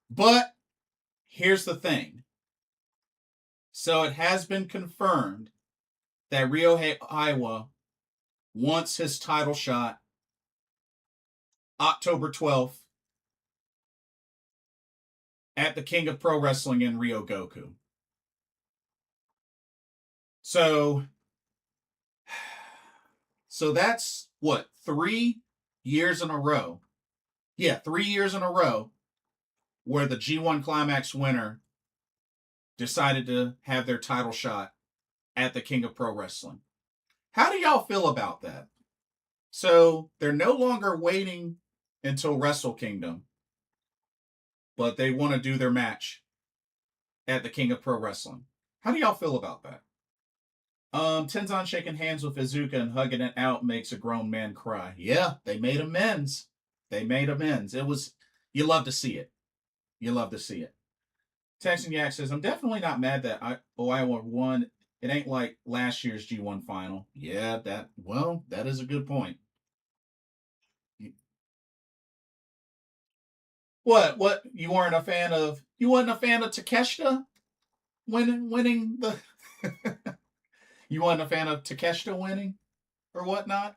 But here's the thing. So it has been confirmed that Ryohei Oiwa wants his title shot October 12th at the King of Pro Wrestling in Ryogoku. So that's what, 3 years in a row. Yeah, 3 years in a row where the G1 Climax winner decided to have their title shot at the King of Pro Wrestling. How do y'all feel about that? So they're no longer waiting until Wrestle Kingdom, but they want to do their match at the King of Pro Wrestling. How do y'all feel about that? Tenzan shaking hands with Izuka and hugging it out makes a grown man cry. Yeah, they made amends. They made amends. It was, you love to see it. You love to see it. Texan Yak says, I'm definitely not mad that Iowa won. It ain't like last year's G1 final. Yeah, that is a good point. What? You weren't a fan of Takeshita winning the you weren't a fan of Takeshita winning or whatnot?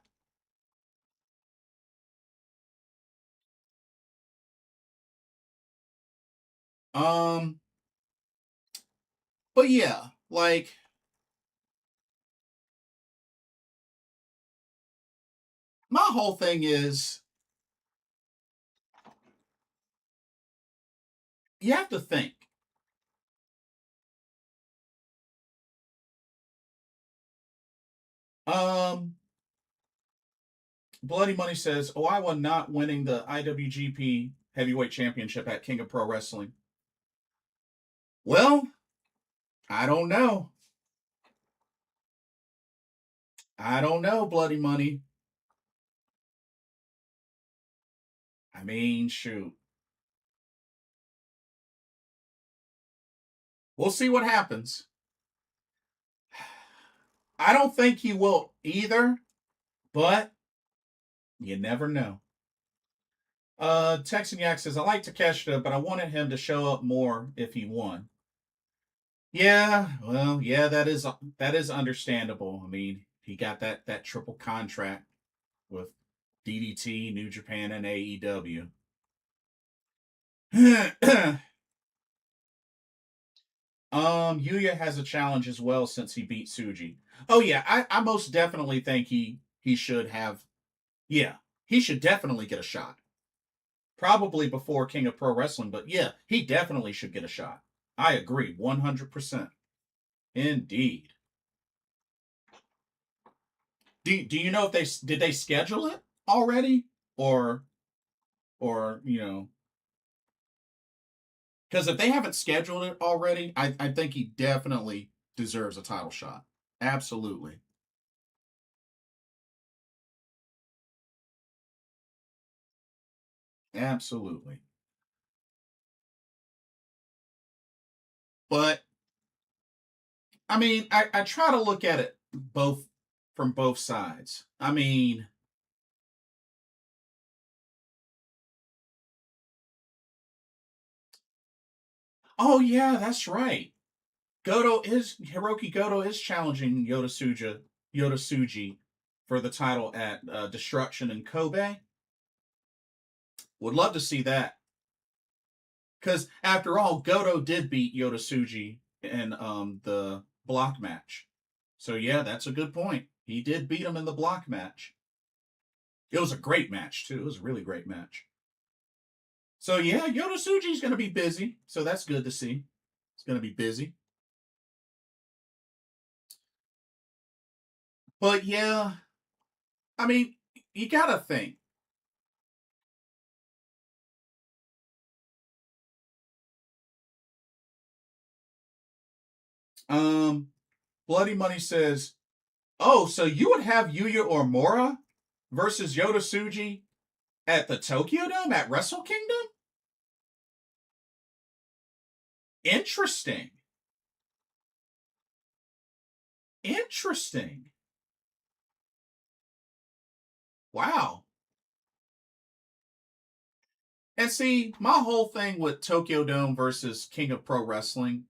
Um, but yeah, like my whole thing is you have to think. Um, Bloody Money says Oiwa not winning the IWGP Heavyweight Championship at King of Pro Wrestling. Well, I don't know. I don't know, Bloody Money. I mean, shoot. We'll see what happens. I don't think he will either, but you never know. Texan Yak says, I like Takeshita, but I wanted him to show up more if he won. Yeah, well, yeah, that is understandable. I mean, he got that triple contract with DDT, New Japan, and AEW. Yuya has a challenge as well since he beat Suji. Oh yeah, I most definitely think he should have. Yeah, he should definitely get a shot. Probably before King of Pro Wrestling, but yeah, he definitely should get a shot. I agree, 100%. Indeed. Do you know if they schedule it already or or because if they haven't scheduled it already, I think he definitely deserves a title shot. Absolutely. Absolutely. But I mean, I try to look at it both from both sides. I mean, oh yeah, that's right. Hiroki Goto is challenging Yoda Suji for the title at Destruction in Kobe. Would love to see that because after all, Goto did beat Yoda Suji in the block match. So yeah, that's a good point. He did beat him in the block match. It was a great match too. It was a really great match. So yeah, Yoda Suji's going to be busy. So that's good to see. It's going to be busy. But yeah, I mean, you got to think. Um, Bloody Money says, "Oh, so you would have Yuya Uemura versus Yoda Suji at the Tokyo Dome at Wrestle Kingdom? Interesting. Interesting. Wow. And see, my whole thing with Tokyo Dome versus King of Pro Wrestling,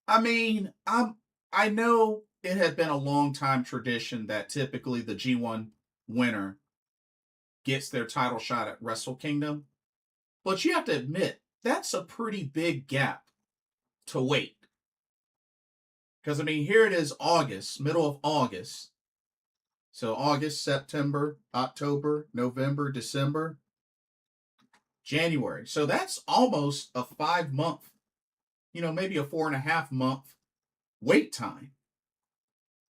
I mean, I know it had been a long time tradition that typically the G1 winner gets their title shot at Wrestle Kingdom, but you have to admit that's a pretty big gap to wait. Because I mean, here it is August, middle of August. So August, September, October, November, December, January. So that's almost a 5 month, maybe a 4.5 month wait time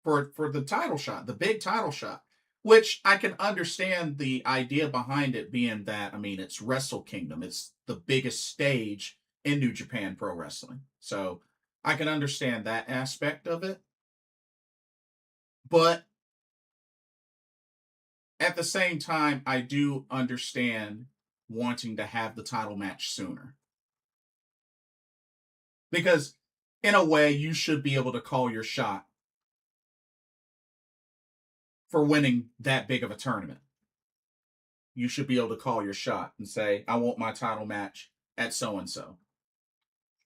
for the title shot, the big title shot. Which I can understand the idea behind it being that, I mean, it's Wrestle Kingdom. It's the biggest stage in New Japan Pro Wrestling. So I can understand that aspect of it. But at the same time, I do understand wanting to have the title match sooner. Because in a way, you should be able to call your shot for winning that big of a tournament. You should be able to call your shot and say, I want my title match at so and so.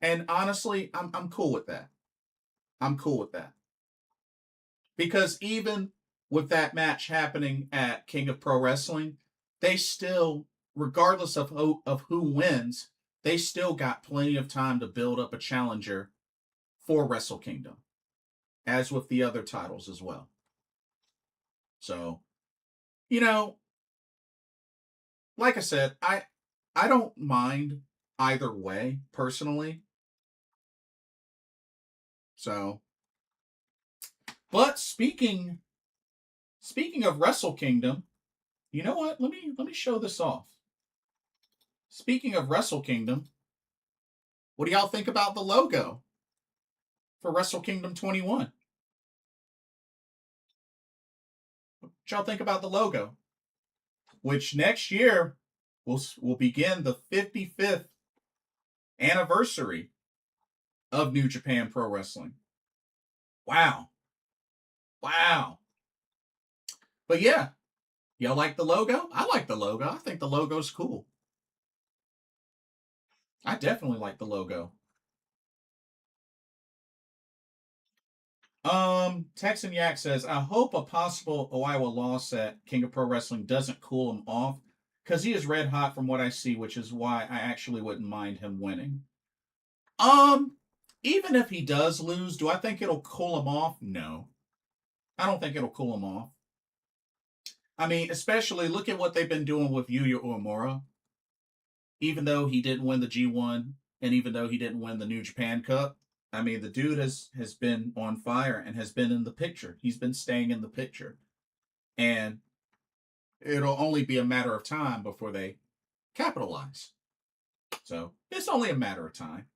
And honestly, I'm cool with that. I'm cool with that. Because even with that match happening at King of Pro Wrestling, they still, regardless of who wins, they still got plenty of time to build up a challenger for Wrestle Kingdom, as with the other titles as well. So, like I said, I don't mind either way personally. So, but speaking of Wrestle Kingdom, you know what? Let me show this off. Speaking of Wrestle Kingdom, what do y'all think about the logo for Wrestle Kingdom 21? What y'all think about the logo? Which next year will begin the 55th anniversary of New Japan Pro Wrestling. Wow. Wow. But yeah, y'all like the logo? I like the logo. I think the logo's cool. I definitely like the logo. Texan Yak says, I hope a possible Iowa loss at King of Pro Wrestling doesn't cool him off, because he is red hot from what I see, which is why I actually wouldn't mind him winning. Even if he does lose, do I think it'll cool him off? No. I don't think it'll cool him off. I mean, especially look at what they've been doing with Yuya Uemura. Even though he didn't win the G1, and even though he didn't win the New Japan Cup, I mean, the dude has been on fire and has been in the picture. He's been staying in the picture. And it'll only be a matter of time before they capitalize. So it's only a matter of time.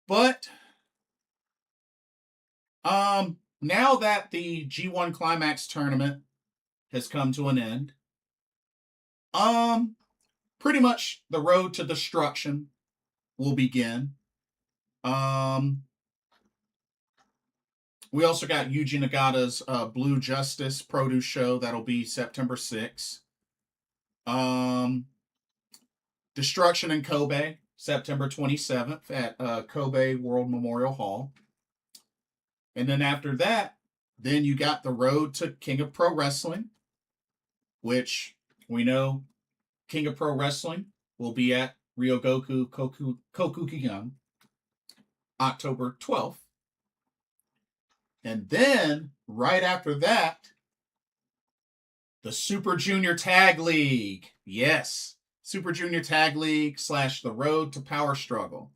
But now that the G1 Climax tournament has come to an end, pretty much the road to destruction will begin. We also got Yuji Nagata's Blue Justice produce show that'll be September 6th. Destruction in Kobe, September 27th at Kobe World Memorial Hall. And then after that, then you got the road to King of Pro Wrestling, which we know King of Pro Wrestling will be at Ryogoku Kokugigan, October 12th. And then, right after that, the Super Junior Tag League. Yes, Super Junior Tag League / the Road to Power Struggle.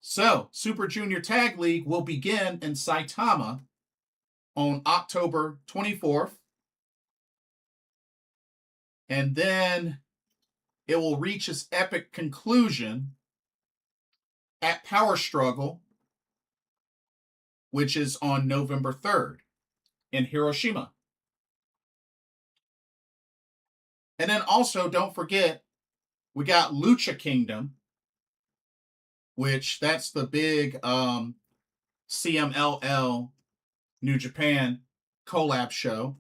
So, Super Junior Tag League will begin in Saitama on October 24th. And then it will reach its epic conclusion at Power Struggle, which is on November 3rd in Hiroshima. And then also, don't forget, we got Lucha Kingdom, which that's the big CMLL New Japan collab show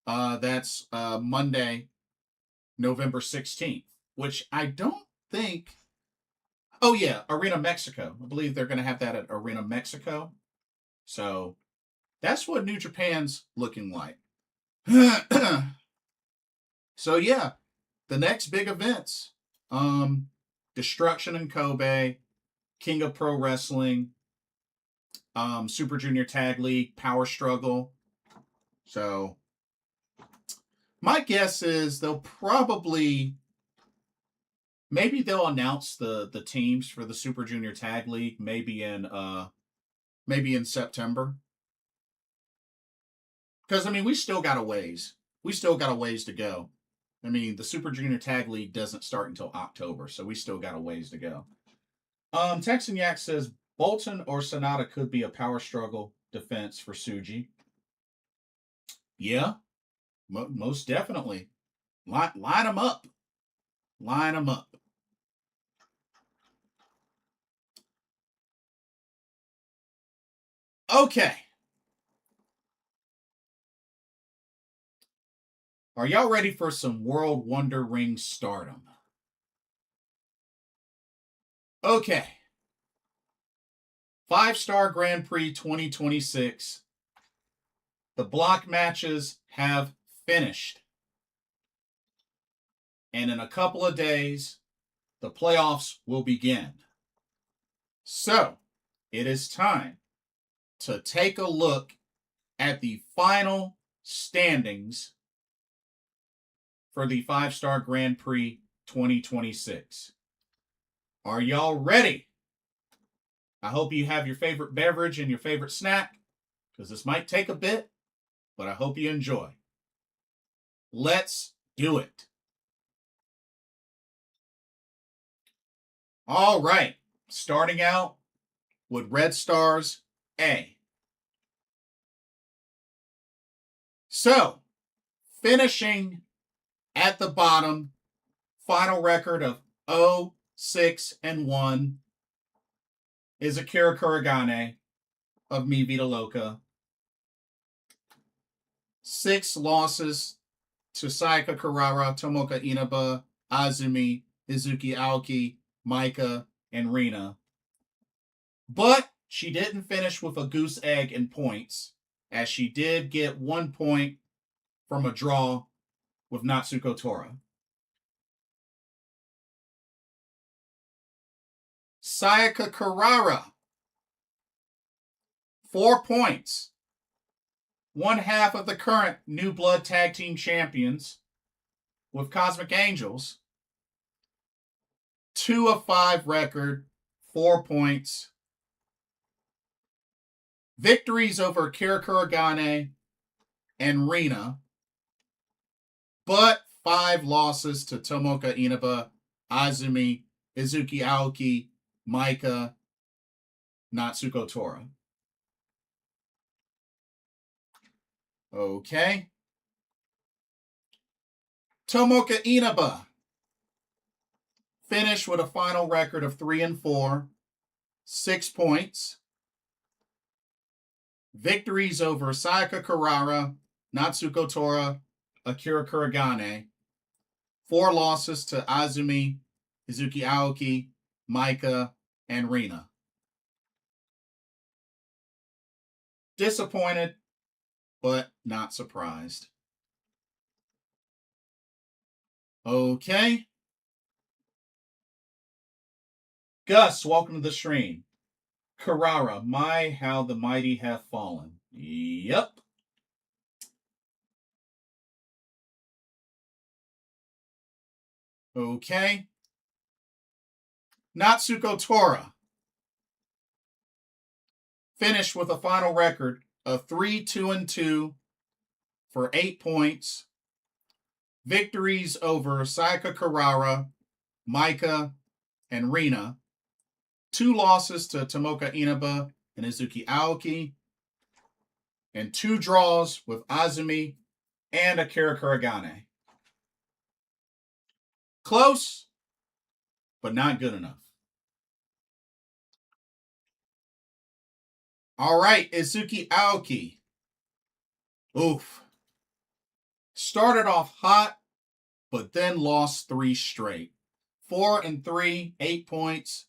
That's Monday, November 16th, which I don't think. Oh, yeah, Arena Mexico. I believe they're going to have that at Arena Mexico. So that's what New Japan's looking like. So, yeah, the next big events Destruction in Kobe, King of Pro Wrestling, Super Junior Tag League, Power Struggle. So, my guess is maybe they'll announce the teams for the Super Junior Tag League maybe in September. Because I mean, we still got a ways. We still got a ways to go. I mean, the Super Junior Tag League doesn't start until October, so we still got a ways to go. Texan Yak says Bolton or Sonata could be a power struggle defense for Tsuji. Yeah, most definitely. Line them up. Line them up. Okay. Are y'all ready for some World Wonder Ring stardom? Okay. 5-Star Grand Prix 2026. The block matches have finished. And in a couple of days, the playoffs will begin. So, it is time to take a look at the final standings for the 5-Star Grand Prix 2026. Are y'all ready? I hope you have your favorite beverage and your favorite snack, because this might take a bit, but I hope you enjoy. Let's do it. All right, starting out with Red Stars A. So, finishing at the bottom, final record of 0-6-1 is Akira Kuragane of Mi Vida Loca. 6 losses to Sayaka Kurara, Tomoka Inaba, Azumi, Izuki Aoki, Maika, and Rina. But she didn't finish with a goose egg in points, as she did get 1 point from a draw with Natsuko Tora. Sayaka Kurara, 4 points. 1/2 of the current New Blood Tag Team Champions with Cosmic Angels. 2 of 5 record, 4 points. Victories over Akira Kuragane and Rina, but 5 losses to Tomoka Inaba, Azumi, Izuki Aoki, Maika, Natsuko Tora. Okay. Tomoka Inaba finished with a final record of 3-4, 6 points. Victories over Sayaka Kurara, Natsuko Tora, Akira Kuragane. 4 losses to Azumi, Izuki Aoki, Maika, and Rina. Disappointed, but not surprised. Okay. Gus, welcome to the stream. Carrara, my, how the mighty have fallen. Yep. Okay. Natsuko Tora finished with a final record of 3-2-2 for 8 points. Victories over Sayaka Kurara, Maika, and Rina. 2 losses to Tomoka Inaba and Izuki Aoki. And 2 draws with Azumi and Akira Kuragane. Close, but not good enough. All right, Izuki Aoki. Oof. Started off hot, but then lost 3 straight. 4-3, 8 points.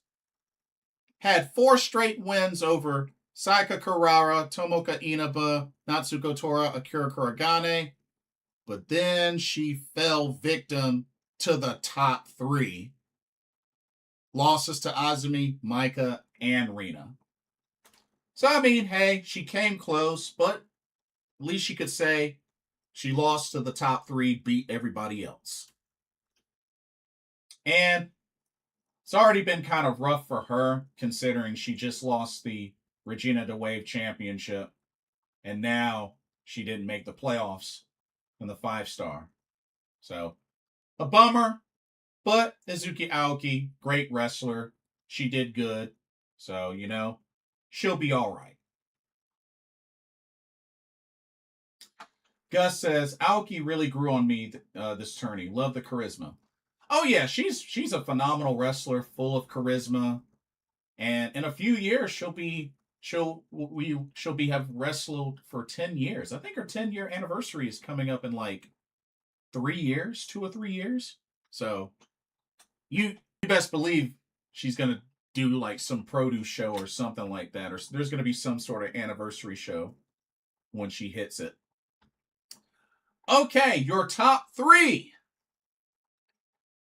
Had 4 straight wins over Saika Carrara, Tomoka Inaba, Natsuko Tora, Akira Kuragane. But then she fell victim to the top 3. Losses to Azumi, Maika, and Rina. So, I mean, hey, she came close, but at least you could say she lost to the top 3, beat everybody else. And it's already been kind of rough for her, considering she just lost the Regina de Wave Championship, and now she didn't make the playoffs in the 5-star. So, a bummer, but Izuki Aoki, great wrestler. She did good. So, she'll be all right. Gus says, Aoki really grew on me this tourney. Love the charisma. Oh, yeah, she's a phenomenal wrestler, full of charisma. And in a few years, she'll be have wrestled for 10 years. I think her 10-year anniversary is coming up in like 3 years, 2 or 3 years. So you best believe she's gonna do like some produce show or something like that, or there's gonna be some sort of anniversary show when she hits it. Okay, your top 3.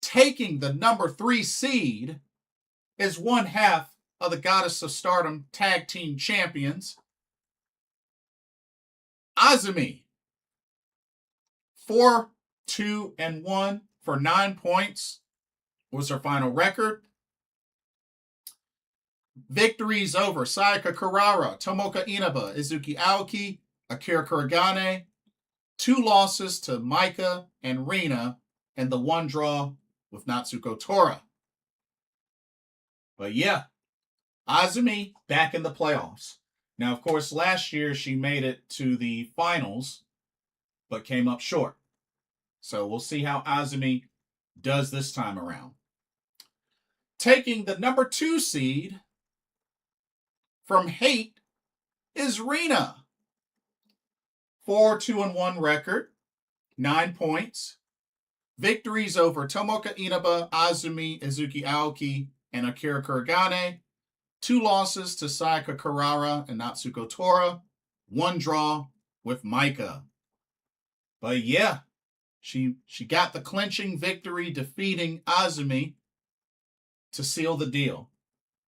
Taking the number 3 seed is one half of the Goddess of Stardom Tag Team Champions, Azumi. 4-2-1 for 9 points was her final record. Victories over Sayaka Carrara, Tomoka Inaba, Izuki Aoki, Akira Kuragane. 2 losses to Maika and Rina, and the 1 draw with Natsuko Tora. But yeah, Azumi back in the playoffs. Now, of course, last year she made it to the finals, but came up short. So we'll see how Azumi does this time around. Taking the number 2 seed from Hate is Rina. 4-2-1 record, 9 points. Victories over Tomoka Inaba, Azumi, Izuki Aoki, and Akira Kuragane. 2 losses to Sayaka Carrara and Natsuko Tora. 1 draw with Maika. But yeah, she got the clinching victory, defeating Azumi to seal the deal.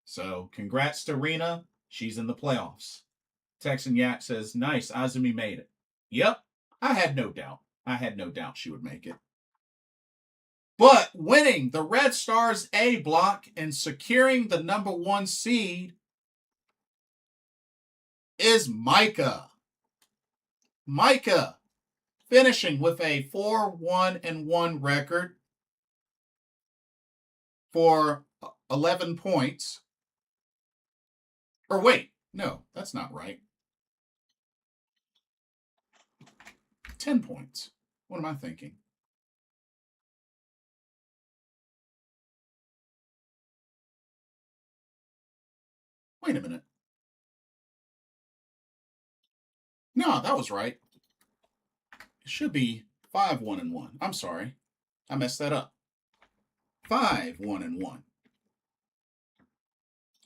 So congrats to Rina. She's in the playoffs. Texan Yak says, nice, Azumi made it. Yep, I had no doubt. I had no doubt she would make it. But winning the Red Stars A block and securing the number 1 seed is Maika. Maika finishing with a 4-1-1 record for 11 points. Or wait, no, that's not right. 10 points. What am I thinking? Wait a minute. No, that was right. It should be 5-1-1. I'm sorry. I messed that up. 5-1-1.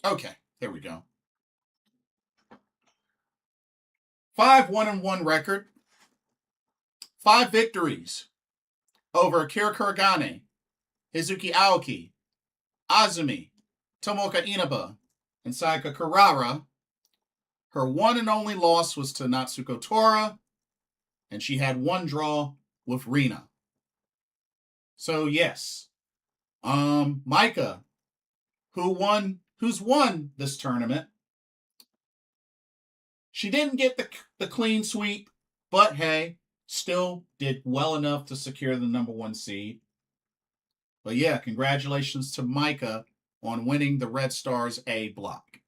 Okay, there we go. 5-1-1 record. 5 victories over Akira Kuragane, Izuki Aoki, Azumi, Tomoka Inaba, and Sayaka Carrara. Her 1 and only loss was to Natsuko Tora, and she had 1 draw with Rina. So yes, Maika, who's won this tournament. She didn't get the clean sweep, but hey, still did well enough to secure the number 1 seed. But yeah, congratulations to Maika on winning the Red Stars A block.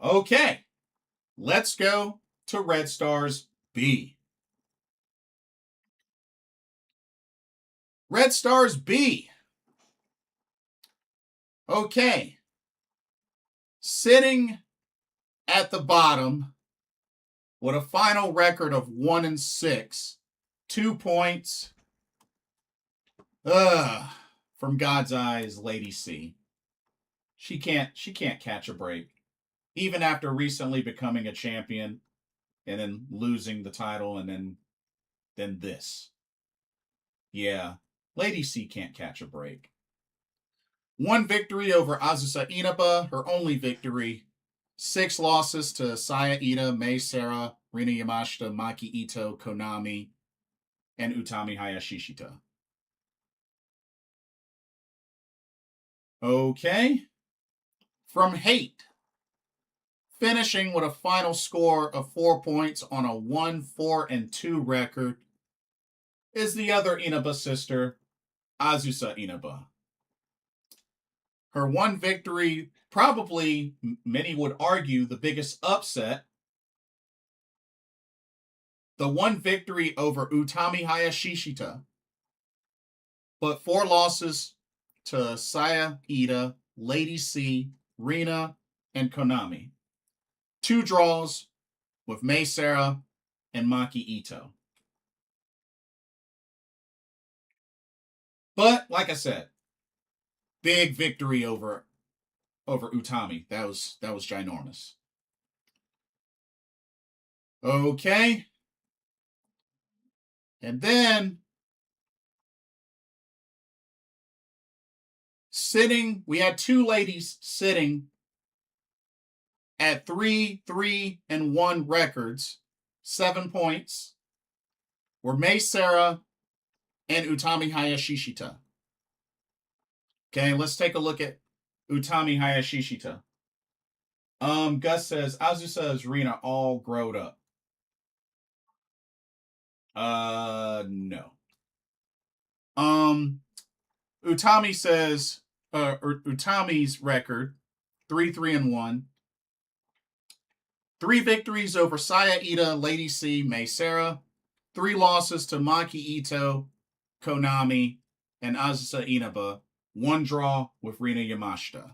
Okay, let's go to Red Stars B. Red Stars B. Okay. Sitting at the bottom with a final record of 1-6, 2 points. From God's eyes, Lady C. She can't catch a break. Even after recently becoming a champion and then losing the title and then this. Yeah, Lady C can't catch a break. One victory over Azusa Inaba, her only victory. 6 losses to Saya Ida, Mei Sara, Rina Yamashita, Maki Ito, Konami, and Utami Hayashishita. Okay. From Hate, finishing with a final score of 4 points on a 1-4-2 record, is the other Inaba sister, Azusa Inaba. Her one victory, probably many would argue the biggest upset. The one victory over Utami Hayashishita, but 4 losses to Saya Ida, Lady C, Rina, and Konami. 2 draws with Mei Sara and Maki Ito. But like I said, big victory over Utami. That was ginormous. Okay. And then we had 2 ladies sitting at 3-3-1 records, 7 points, were Mei Sara and Utami Hayashishita. Okay, let's take a look at Utami Hayashishita. Gus says Azusa is Rina all growed up. No. Utami says Utami's record 3-3-1. 3 victories over Saya Ida, Lady C, Mei Sara. 3 losses to Maki Ito, Konami, and Azusa Inaba. 1 draw with Rina Yamashita.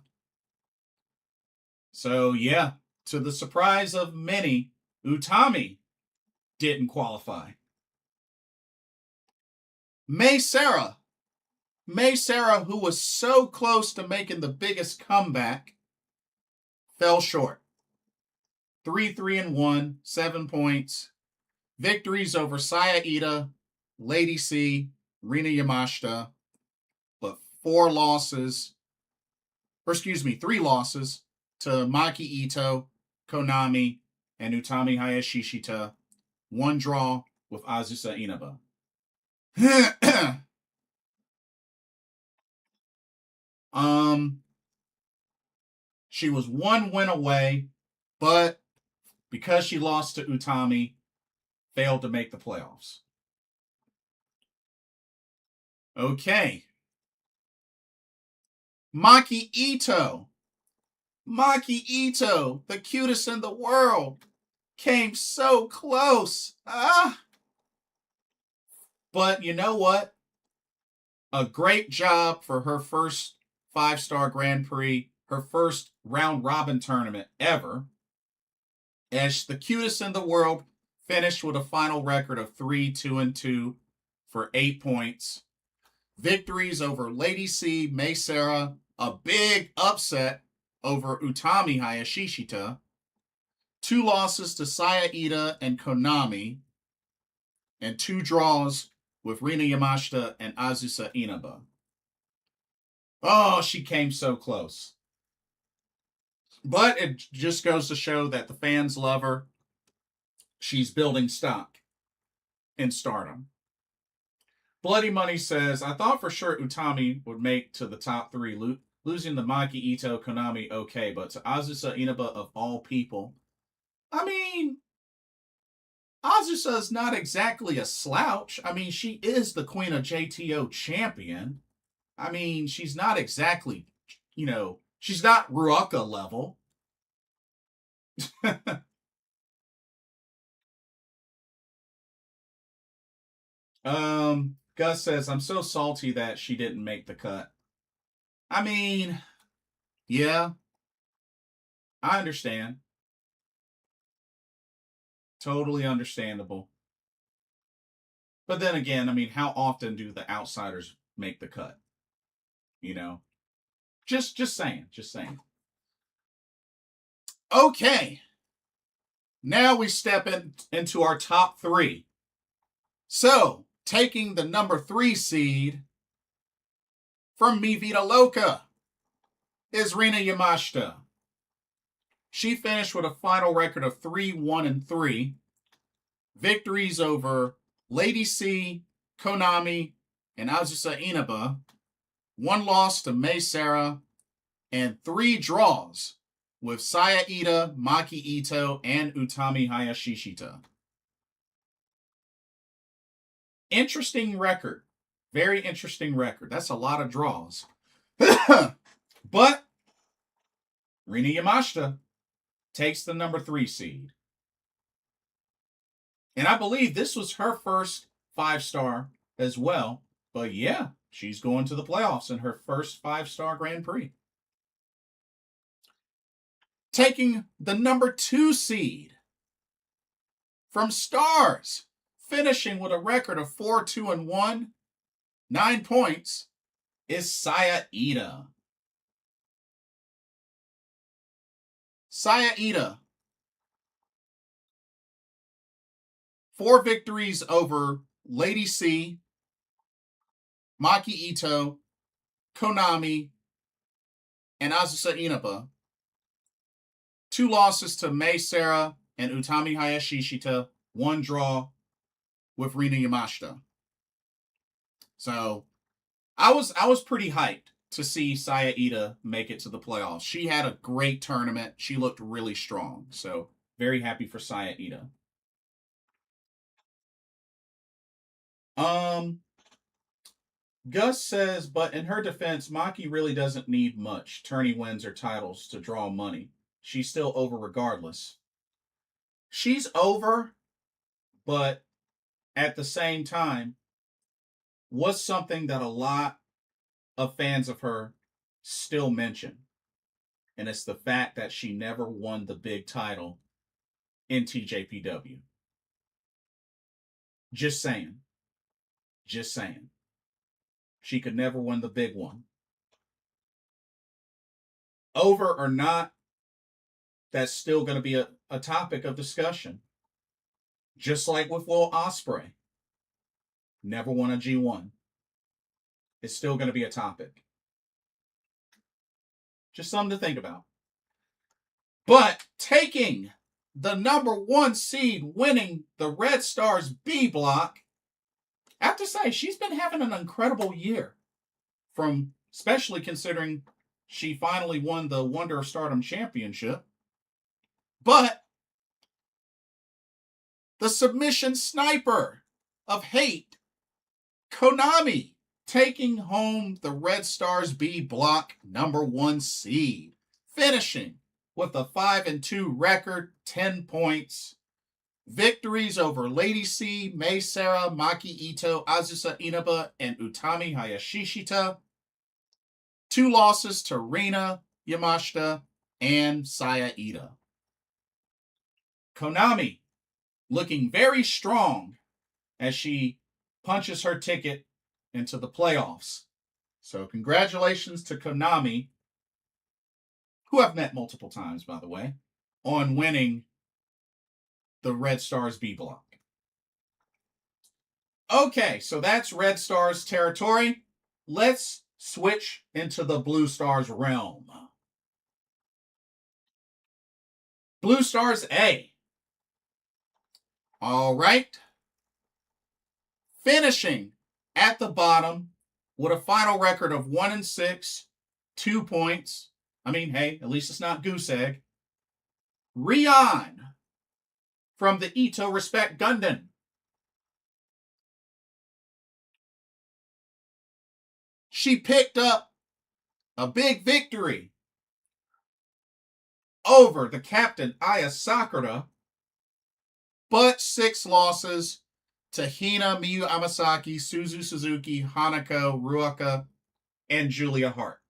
So yeah, to the surprise of many, Utami didn't qualify. Mei Sara, who was so close to making the biggest comeback, fell short. 3-3-1, 7 points. Victories over Saya Ida, Lady C, Rina Yamashita, but 3 losses to Maki Ito, Konami, and Utami Hayashishita. 1 draw with Azusa Inaba. She was 1 win away, but because she lost to Utami, failed to make the playoffs. Okay. Maki Ito, the cutest in the world, came so close. But you know what? A great job for her first 5-star Grand Prix, her first round robin tournament ever. As the cutest in the world, finished with a final record of 3-2-2 for 8 points. Victories over Lady C, Mei Sara, a big upset over Utami Hayashishita. 2 losses to Saya Ida and Konami, and 2 draws with Rina Yamashita and Azusa Inaba. Oh, she came so close. But it just goes to show that the fans love her. She's building stock in Stardom. Bloody Money says, I thought for sure Utami would make to the top 3, losing the Maki Ito, Konami, okay, but to Azusa Inaba of all people. I mean, Azusa is not exactly a slouch. I mean, she is the Queen of JTO champion. I mean, she's not exactly, she's not Ruaka level. Gus says, I'm so salty that she didn't make the cut. I mean, yeah, I understand. Totally understandable. But then again, I mean, how often do the outsiders make the cut? You know, just saying, just saying. Okay, now we step into our top three. So, taking the number 3 seed from Mi Vida Loca is Rina Yamashita. She finished with a final record of 3-1-3. Victories over Lady C, Konami, and Azusa Inaba. 1 loss to Mei Seira, and 3 draws with Saya Ida, Maki Ito, and Utami Hayashishita. Interesting record. Very interesting record. That's a lot of draws. But Rina Yamashita takes the number 3 seed. And I believe this was her first 5-star as well. But yeah, she's going to the playoffs in her first 5-star Grand Prix. Taking the number 2 seed from Stars, finishing with a record of 4-2-1, 9 points, is Saya Ida. Saya Ida, 4 victories over Lady C, Maki Ito, Konami, and Azusa Inaba. 2 losses to Mei Seira and Utami Hayashishita. 1 draw with Rina Yamashita. So I was pretty hyped to see Saya Ida make it to the playoffs. She had a great tournament. She looked really strong. So very happy for Saya Ida. Gus says, but in her defense, Maki really doesn't need much tourney wins or titles to draw money. She's still over regardless. She's over, but at the same time, was something that a lot of fans of her still mention. And it's the fact that she never won the big title in TJPW. Just saying. Just saying. She could never win the big one. Over or not, that's still going to be a topic of discussion. Just like with Will Ospreay. Never won a G1. It's still going to be a topic. Just something to think about. But taking the number 1 seed, winning the Red Stars B block, I have to say, she's been having an incredible year. Especially considering she finally won the Wonder of Stardom Championship. But the submission sniper of hate, Konami, taking home the Red Stars B block number 1 seed, finishing with a 5-2 record, 10 points. Victories over Lady C, Mei Seira, Maki Ito, Azusa Inaba, and Utami Hayashishita. 2 losses to Rina Yamashita and Saya Ida. Konami looking very strong as she punches her ticket into the playoffs. So congratulations to Konami, who I've met multiple times, by the way, on winning the Red Stars B block. Okay, so that's Red Stars territory. Let's switch into the Blue Stars realm. Blue Stars A. All right. Finishing at the bottom with a final record of 1-6, 2 points. I mean, hey, at least it's not goose egg. Rion from the Ito Respect Gundam. She picked up a big victory over the captain Aya Sakura, but 6 losses to Hina, Miyu Amasaki, Suzu Suzuki, Hanako, Ruaka, and Julia Hart.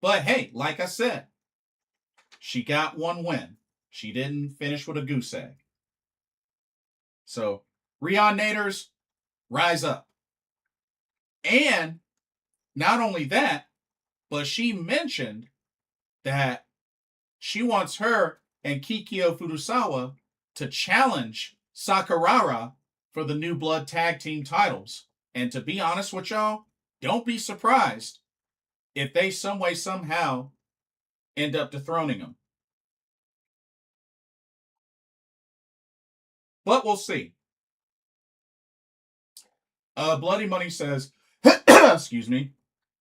But hey, like I said, she got 1 win. She didn't finish with a goose egg. So, Rion Naders, rise up. And not only that, but she mentioned that she wants her and Kikyo Furusawa to challenge Sakurara for the New Blood Tag Team titles. And to be honest with y'all, don't be surprised if they some way, somehow end up dethroning them. But we'll see. Bloody Money says, excuse me,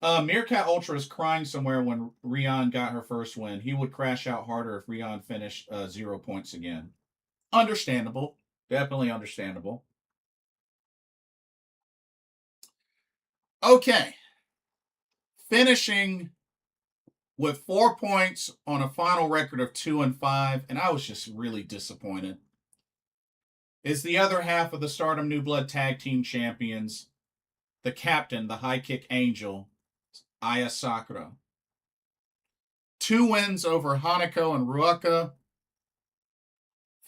Meerkat Ultra is crying somewhere when Rion got her first win. He would crash out harder if Rion finished 0 points again. Understandable. Definitely understandable. Okay. Finishing with 4 points on a final record of 2-5, and I was just really disappointed, is the other half of the Stardom New Blood Tag Team Champions, the captain, the high kick angel, Aya Sakura. 2 wins over Hanako and Ruaka.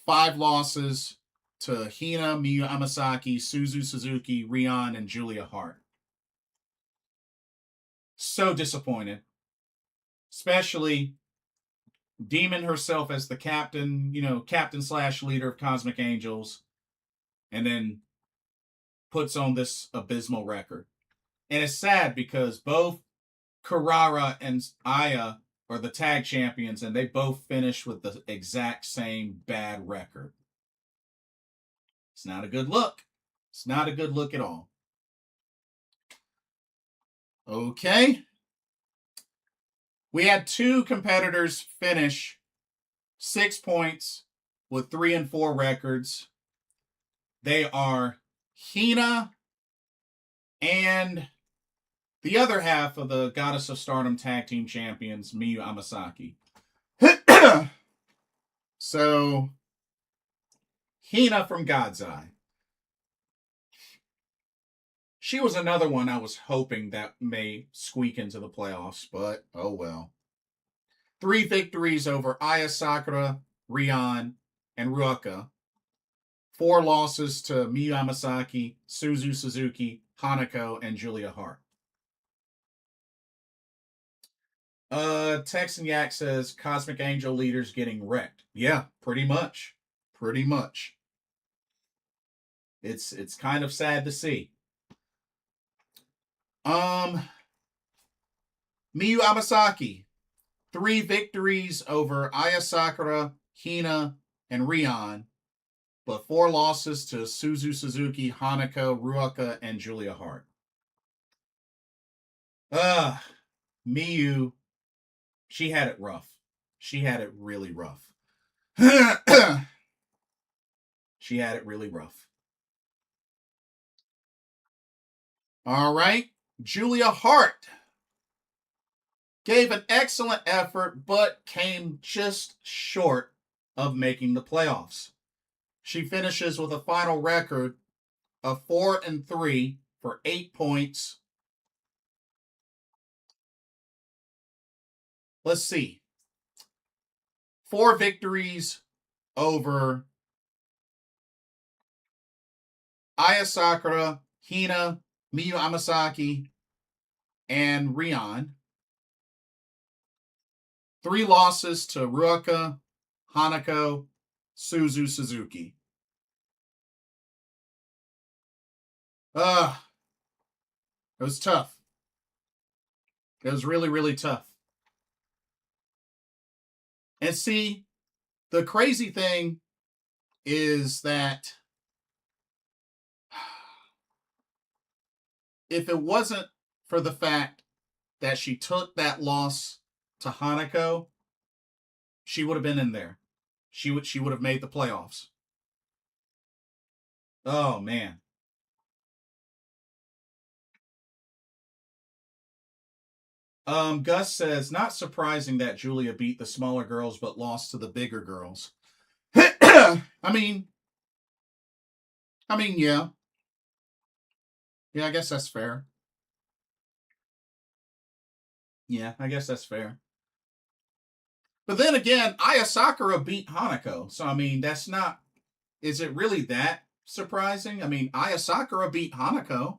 5 losses to Hina, Miyu Amasaki, Suzu Suzuki, Rion, and Julia Hart. So disappointed. Especially Demon herself as the captain, captain/leader of Cosmic Angels, and then puts on this abysmal record. And it's sad because both Carrara and Aya are the tag champions, and they both finished with the exact same bad record. It's not a good look. It's not a good look at all. Okay. We had 2 competitors finish 6 points with 3-4 records. They are Hina and the other half of the Goddess of Stardom Tag Team Champions, Miyu Amasaki. So, Hina from God's Eye. She was another one I was hoping that may squeak into the playoffs, but oh well. 3 victories over Aya Sakura, Rion, and Ruaka. 4 losses to Miyu Amasaki, Suzu Suzuki, Hanako, and Julia Hart. Texan Yak says Cosmic Angel leaders getting wrecked. Yeah, pretty much. Pretty much. It's kind of sad to see. Miyu Amasaki, 3 victories over Aya Sakura, Hina, and Rion, but 4 losses to Suzu Suzuki, Hanako, Ruaka, and Julia Hart. Miyu, she had it rough. She had it really rough. She had it really rough. All right. Julia Hart gave an excellent effort, but came just short of making the playoffs. She finishes with a final record of 4-3 for 8 points. Let's see. 4 victories over Aya Sakura, Hina, Miyu Amasaki, and Rion. 3 losses to Ruaka, Hanako, Suzu Suzuki. It was tough. It was really, really tough. And see, the crazy thing is that if it wasn't for the fact that she took that loss to Hanako, she would have been in there. She would have made the playoffs. Oh, man. Gus says, not surprising that Julia beat the smaller girls but lost to the bigger girls. I mean, yeah. Yeah, I guess that's fair. Yeah, I guess that's fair. But then again, Aya Sakura beat Hanako. So, I mean, that's not... Is it really that surprising. I mean, Aya Sakura beat Hanako.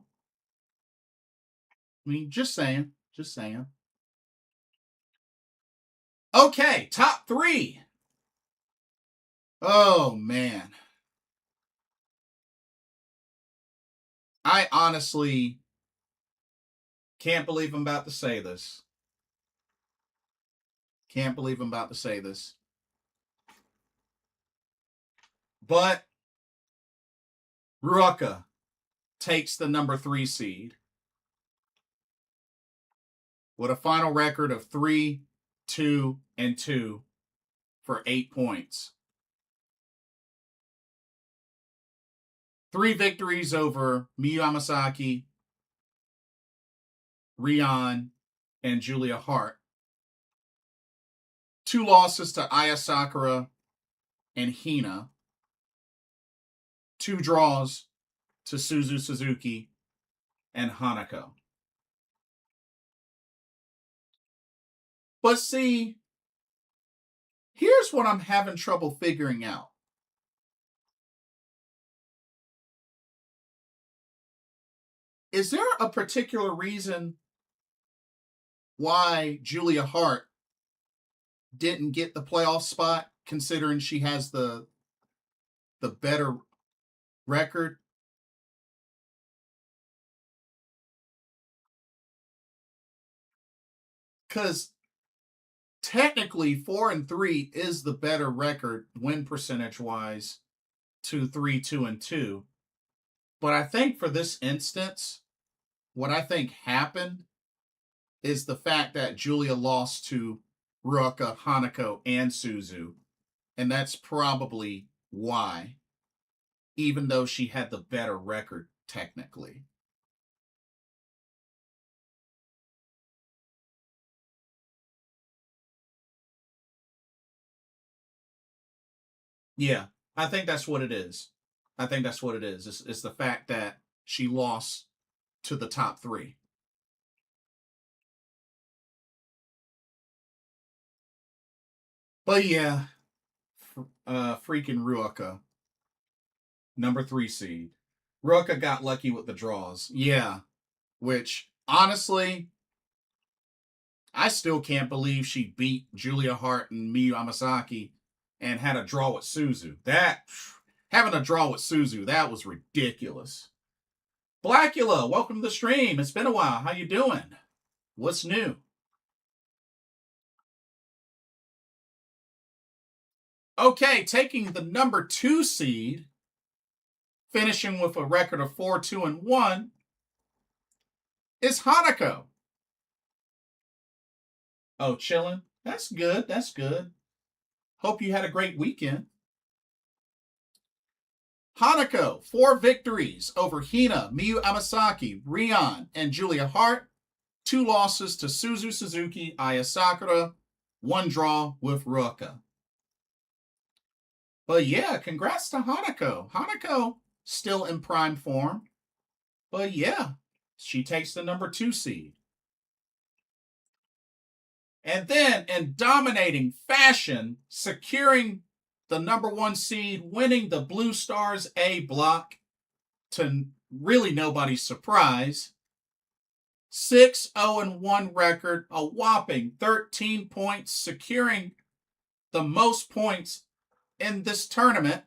I mean, just saying. Just saying. Okay, top 3. Oh, man. I honestly can't believe I'm about to say this. Can't believe I'm about to say this. But Ruaka takes the number 3 seed with a final record of 3, 2, and 2 for 8 points. 3 victories over Miyu Amasaki, Rion, and Julia Hart. 2 losses to Aya Sakura and Hina. 2 draws to Suzu Suzuki and Hanako. But see, here's what I'm having trouble figuring out. Is there a particular reason why Julia Hart didn't get the playoff spot, considering she has the better record? Because technically 4-3 is the better record win percentage wise to 3, 2, and 2. But I think for this instance, what I think happened is the fact that Julia lost to Ruaka, Hanako, and Suzu. And that's probably why, even though she had the better record technically. Yeah, I think that's what it is. I think that's what it is. It's the fact that she lost to the top 3. But yeah, freaking Ruaka, number 3 seed. Ruaka got lucky with the draws. Yeah, which honestly, I still can't believe she beat Julia Hart and Miyu Amasaki and had a draw with Suzu. Having a draw with Suzu, that was ridiculous. Blackula, welcome to the stream. It's been a while. How you doing? What's new? Okay, taking the number 2 seed, finishing with a record of 4, 2, and 1, is Hanako. Oh, chilling? That's good. That's good. Hope you had a great weekend. Hanako, 4 victories over Hina, Miyu Amasaki, Rion, and Julia Hart. 2 losses to Suzu Suzuki, Aya Sakura. 1 draw with Ruaka. But yeah, congrats to Hanako. Hanako still in prime form. But yeah, she takes the number 2 seed. And then, in dominating fashion, securing the number 1 seed, winning the Blue Stars A block to really nobody's surprise. 6-0-1 record, a whopping 13 points, securing the most points in this tournament,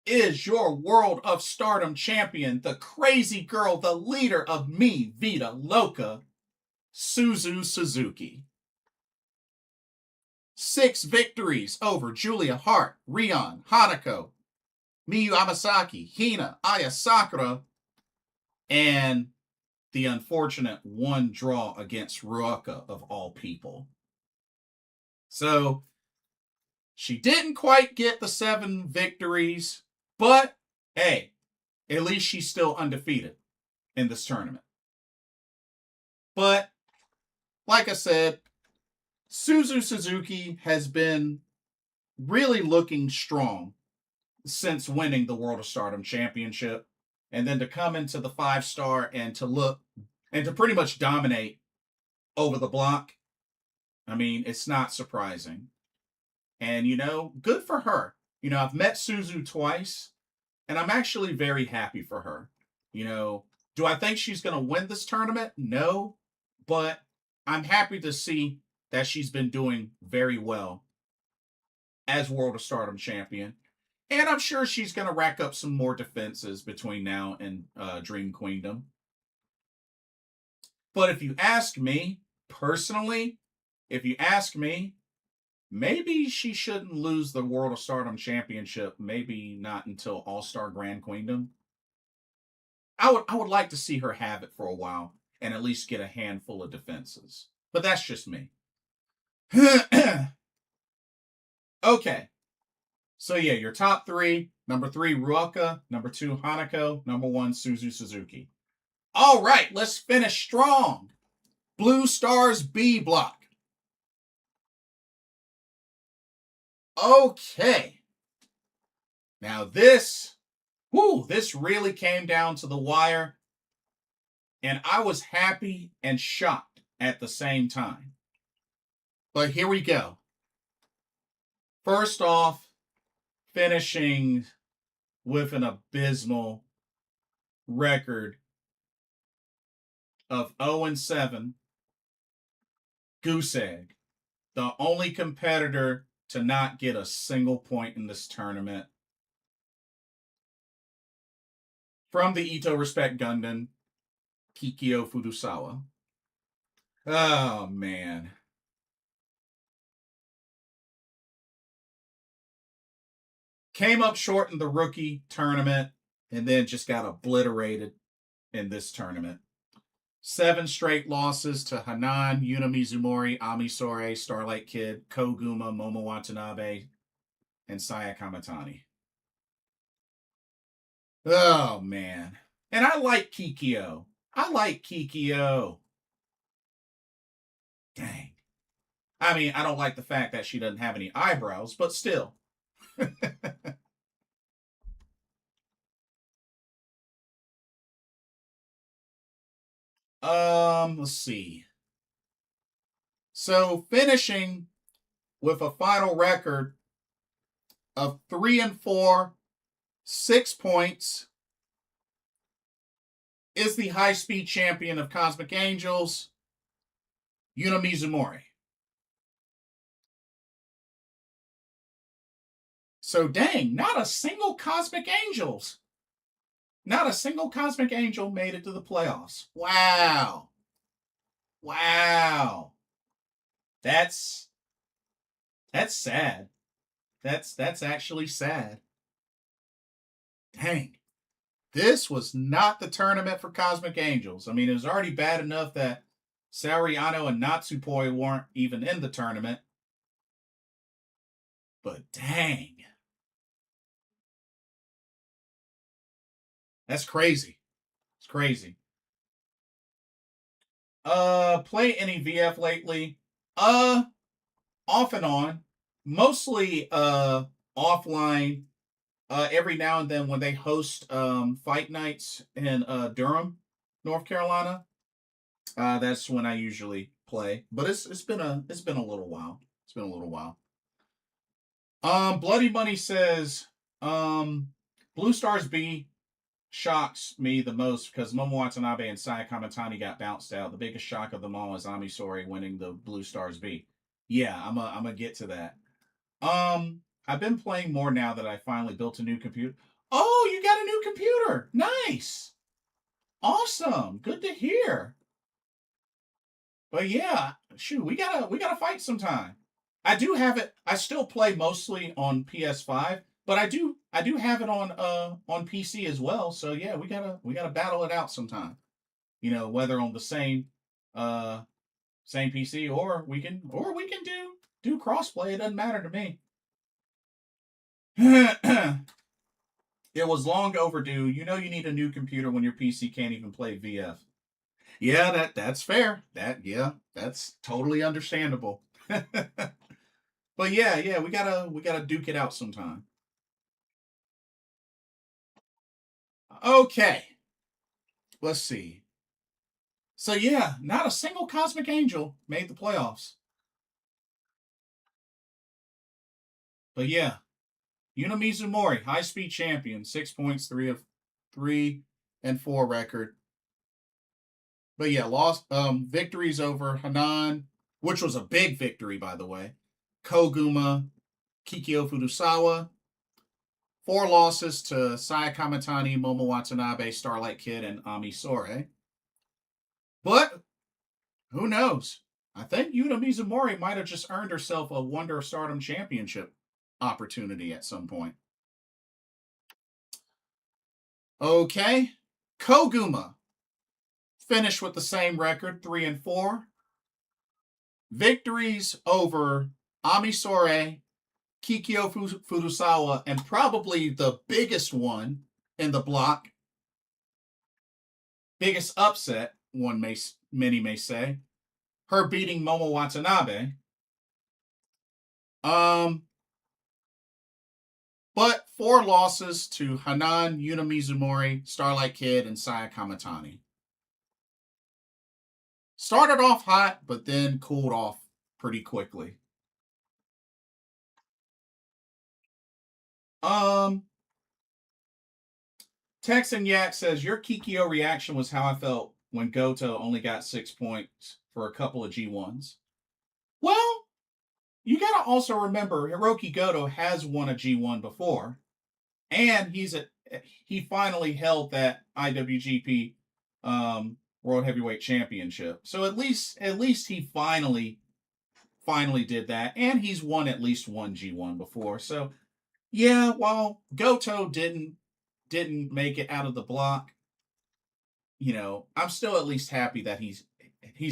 is your World of Stardom champion, the crazy girl, the leader of Mi Vida Loca, Suzu Suzuki. 6 victories over Julia Hart, Rion, Hanako, Miyu Amasaki, Hina, Aya Sakura, and the unfortunate 1 draw against Ruaka, of all people. So, she didn't quite get the 7 victories, but hey, at least she's still undefeated in this tournament. But, like I said, Suzu Suzuki has been really looking strong since winning the World of Stardom Championship. And then to come into the 5-star and to look and to pretty much dominate over the block, I mean, it's not surprising. And, good for her. I've met Suzu twice. And I'm actually very happy for her. You know, do I think she's going to win this tournament? No, but I'm happy to see that she's been doing very well as World of Stardom champion. And I'm sure she's going to rack up some more defenses between now and Dream Queendom. But if you ask me personally, if you ask me, maybe she shouldn't lose the World of Stardom Championship. Maybe not until All Star Grand Queendom. I would like to see her have it for a while and at least get a handful of defenses. But that's just me. Okay. So yeah, your top three. Number 3, Ruaka. Number 2, Hanako. Number 1, Suzu Suzuki. All right, let's finish strong. Blue Stars B block. Okay. Now this really came down to the wire. And I was happy and shocked at the same time. But here we go. First off, finishing with an abysmal record of 0-7, Goose Egg, the only competitor to not get a single point in this tournament. From the Ito Respect Gundam, Kikyo Furusawa. Oh, man. Came up short in the rookie tournament and then just got obliterated in this tournament. 7 straight losses to Hanan, Yuna Mizumori, Ami Sore, Starlight Kid, Koguma, Momo Watanabe, and Saya Kamatani. Oh, man. And I like Kikyo. Dang. I mean, I don't like the fact that she doesn't have any eyebrows, but still. Let's see. So finishing with a final record of 3-4, 6 points, is the high-speed champion of Cosmic Angels, Yuna Mizumori. So dang, not a single Cosmic Angel made it to the playoffs. Wow. That's sad. That's actually sad. Dang. This was not the tournament for Cosmic Angels. I mean, it was already bad enough that Saori Ano and Natsupoi weren't even in the tournament. But dang. That's crazy. It's crazy. Play any VF lately? Off and on. Mostly offline. Every now and then when they host fight nights in Durham, North Carolina, that's when I usually play. But it's been a little while. It's been a little while. Bloody Money says Blue Stars B shocks me the most because Momo Watanabe and Saya Kamatani got bounced out. The biggest shock of them all is Ami Sori winning the Blue Stars B. Yeah, I'm gonna get to that. I've been playing more now that I finally built a new computer. Oh, you got a new computer. Nice. Awesome. Good to hear. But yeah, shoot, we gotta fight sometime. I do have it. I still play mostly on PS5, but I do have it on PC as well. So yeah, we gotta battle it out sometime. You know, whether on the same PC or we can do crossplay. It doesn't matter to me. It was long overdue. You know you need a new computer when your PC can't even play VF. Yeah, that's fair. That's totally understandable. But yeah, we gotta duke it out sometime. Okay. Let's see. So yeah, not a single Cosmic Angel made the playoffs. But yeah, Yuna Mizumori, high-speed champion, 6 points, 3 and 4 record. But yeah, lost victories over Hanan, which was a big victory, by the way. Koguma, Kikyo Furusawa. 4 losses to Saya Kamatani, Momo Watanabe, Starlight Kid, and Ami Sourei. But who knows? I think Yuna Mizumori might have just earned herself a Wonder of Stardom Championship opportunity at some point. Okay. Koguma finished with the same record, 3 and 4. Victories over Ami Sourei, Kikyo Furusawa, and probably the biggest one in the block, biggest upset, many may say, her beating Momo Watanabe. But 4 losses to Hanan, Yuna Mizumori, Starlight Kid, and Saya Kamatani. Started off hot, but then cooled off pretty quickly. Texan Yak says, your Kikyo reaction was how I felt when Goto only got 6 points for a couple of G1s. Well, you got to also remember Hiroki Goto has won a G1 before, and he finally held that IWGP World Heavyweight Championship. So at least he finally did that, and he's won at least one G1 before. So yeah, while Goto didn't make it out of the block, you know, I'm still at least happy that he's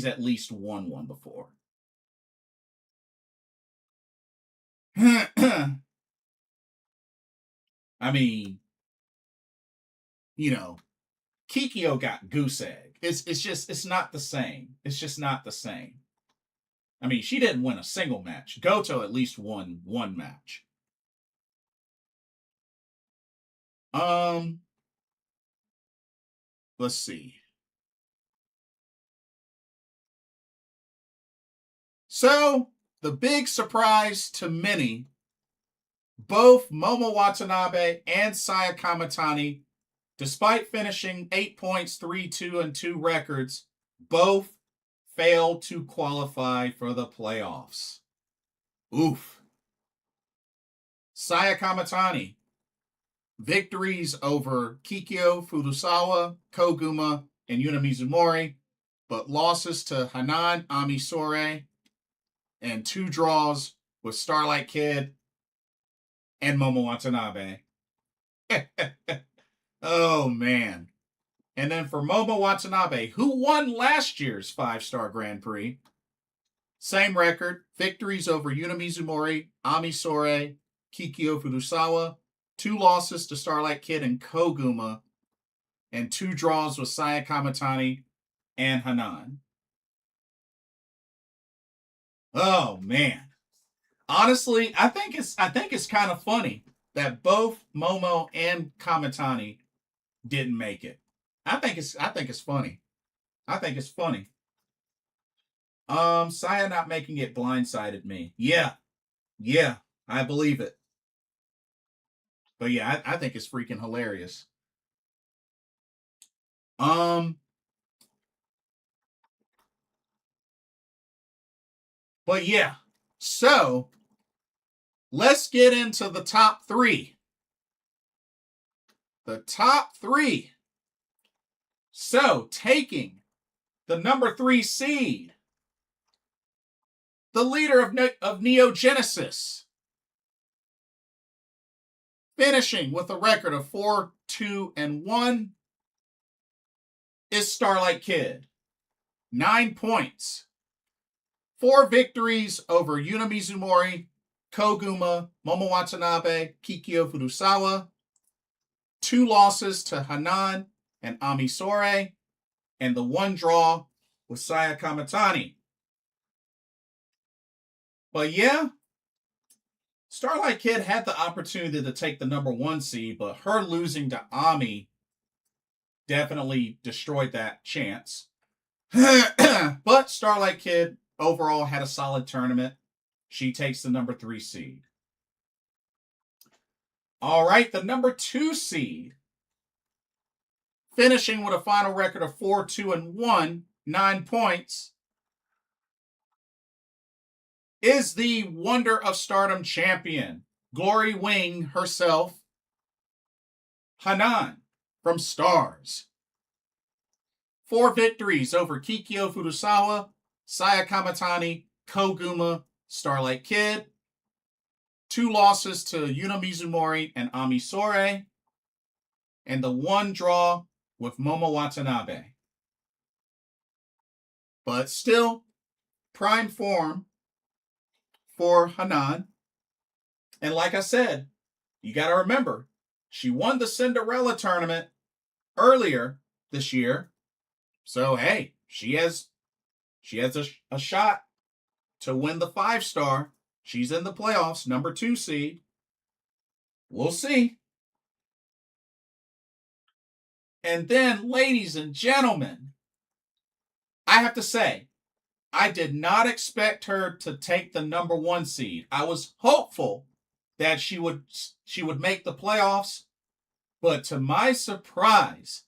at least won one before. I mean, you know, Kikyo got goose egg. It's not the same. It's just not the same. I mean, she didn't win a single match. Goto at least won one match. Let's see. So, the big surprise to many, both Momo Watanabe and Saya Kamatani, despite finishing 8 points, 3-2, and 2 records, both failed to qualify for the playoffs. Oof. Saya Kamatani, victories over Kikyo Furusawa, Koguma, and Yuna Mizumori, but losses to Hanan, Ami Sourei, and 2 draws with Starlight Kid and Momo Watanabe. Oh, man. And then for Momo Watanabe, who won last year's 5-Star Grand Prix, same record, victories over Yuna Mizumori, Ami Sourei, Kikyo Furusawa, 2 losses to Starlight Kid and Koguma, and 2 draws with Saya Kamatani and Hanan. Oh, man. Honestly, I think it's kind of funny that both Momo and Kamatani didn't make it. I think it's funny. I think it's funny. Saya not making it blindsided me. Yeah, I believe it. But yeah, I think it's freaking hilarious. But yeah, so let's get into the top 3. The top 3. So, taking the number 3 seed, the leader of Neo Genesis, finishing with a record of 4-2-1, is Starlight Kid. 9 points. 4 victories over Yuna Mizumori, Koguma, Momo Watanabe, Kikyo Furusawa. 2 losses to Hanan and Ami Sourei, and the 1 draw with Saya Kamatani. But yeah, Starlight Kid had the opportunity to take the number 1 seed, but her losing to Ami definitely destroyed that chance. But Starlight Kid overall had a solid tournament. She takes the number 3 seed. All right, the number 2 seed, finishing with a final record of 4-2-1, 9 points, is the Wonder of Stardom champion, Glory Wing herself, Hanan from Stars. 4 victories over Kikyo Furusawa, Saya Kamatani, Koguma, Starlight Kid. 2 losses to Yuna Mizumori and Ami Sourei. And the 1 draw with Momo Watanabe. But still, prime form for Hanan. And like I said, you got to remember, she won the Cinderella tournament earlier this year. So, hey, she has a shot to win the 5-star. She's in the playoffs, number 2 seed. We'll see. And then, ladies and gentlemen, I have to say, I did not expect her to take the number 1 seed. I was hopeful that she would make the playoffs, but to my surprise,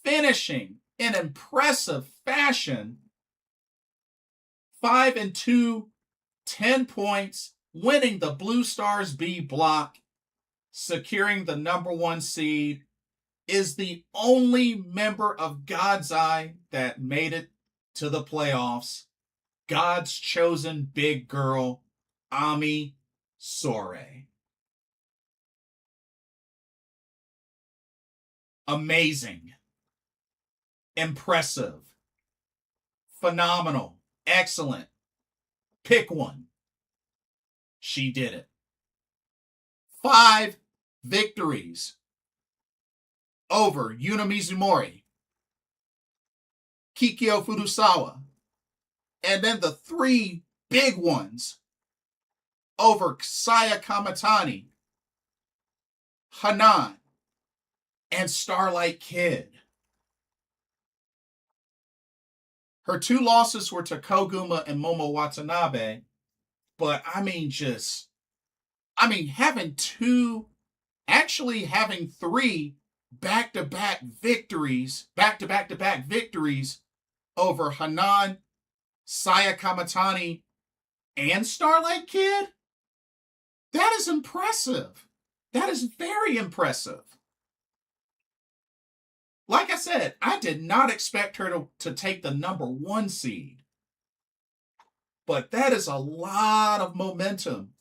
finishing in impressive fashion, 5-2, 10 points, winning the Blue Stars B block, securing the number 1 seed, is the only member of God's Eye that made it to the playoffs. God's chosen big girl, Ami Sourei. Amazing. Impressive. Phenomenal. Excellent. Pick one. She did it. 5 victories over Yuna Mizumori, Kikyo Furusawa, and then the 3 big ones over Saya Kamatani, Hanan, and Starlight Kid. Her 2 losses were to Koguma and Momo Watanabe, but having 3 back-to-back victories over Hanan, Saya Kamatani, and Starlight Kid, that is impressive. That is very impressive. Like I said, I did not expect her to take the number 1 seed. But that is a lot of momentum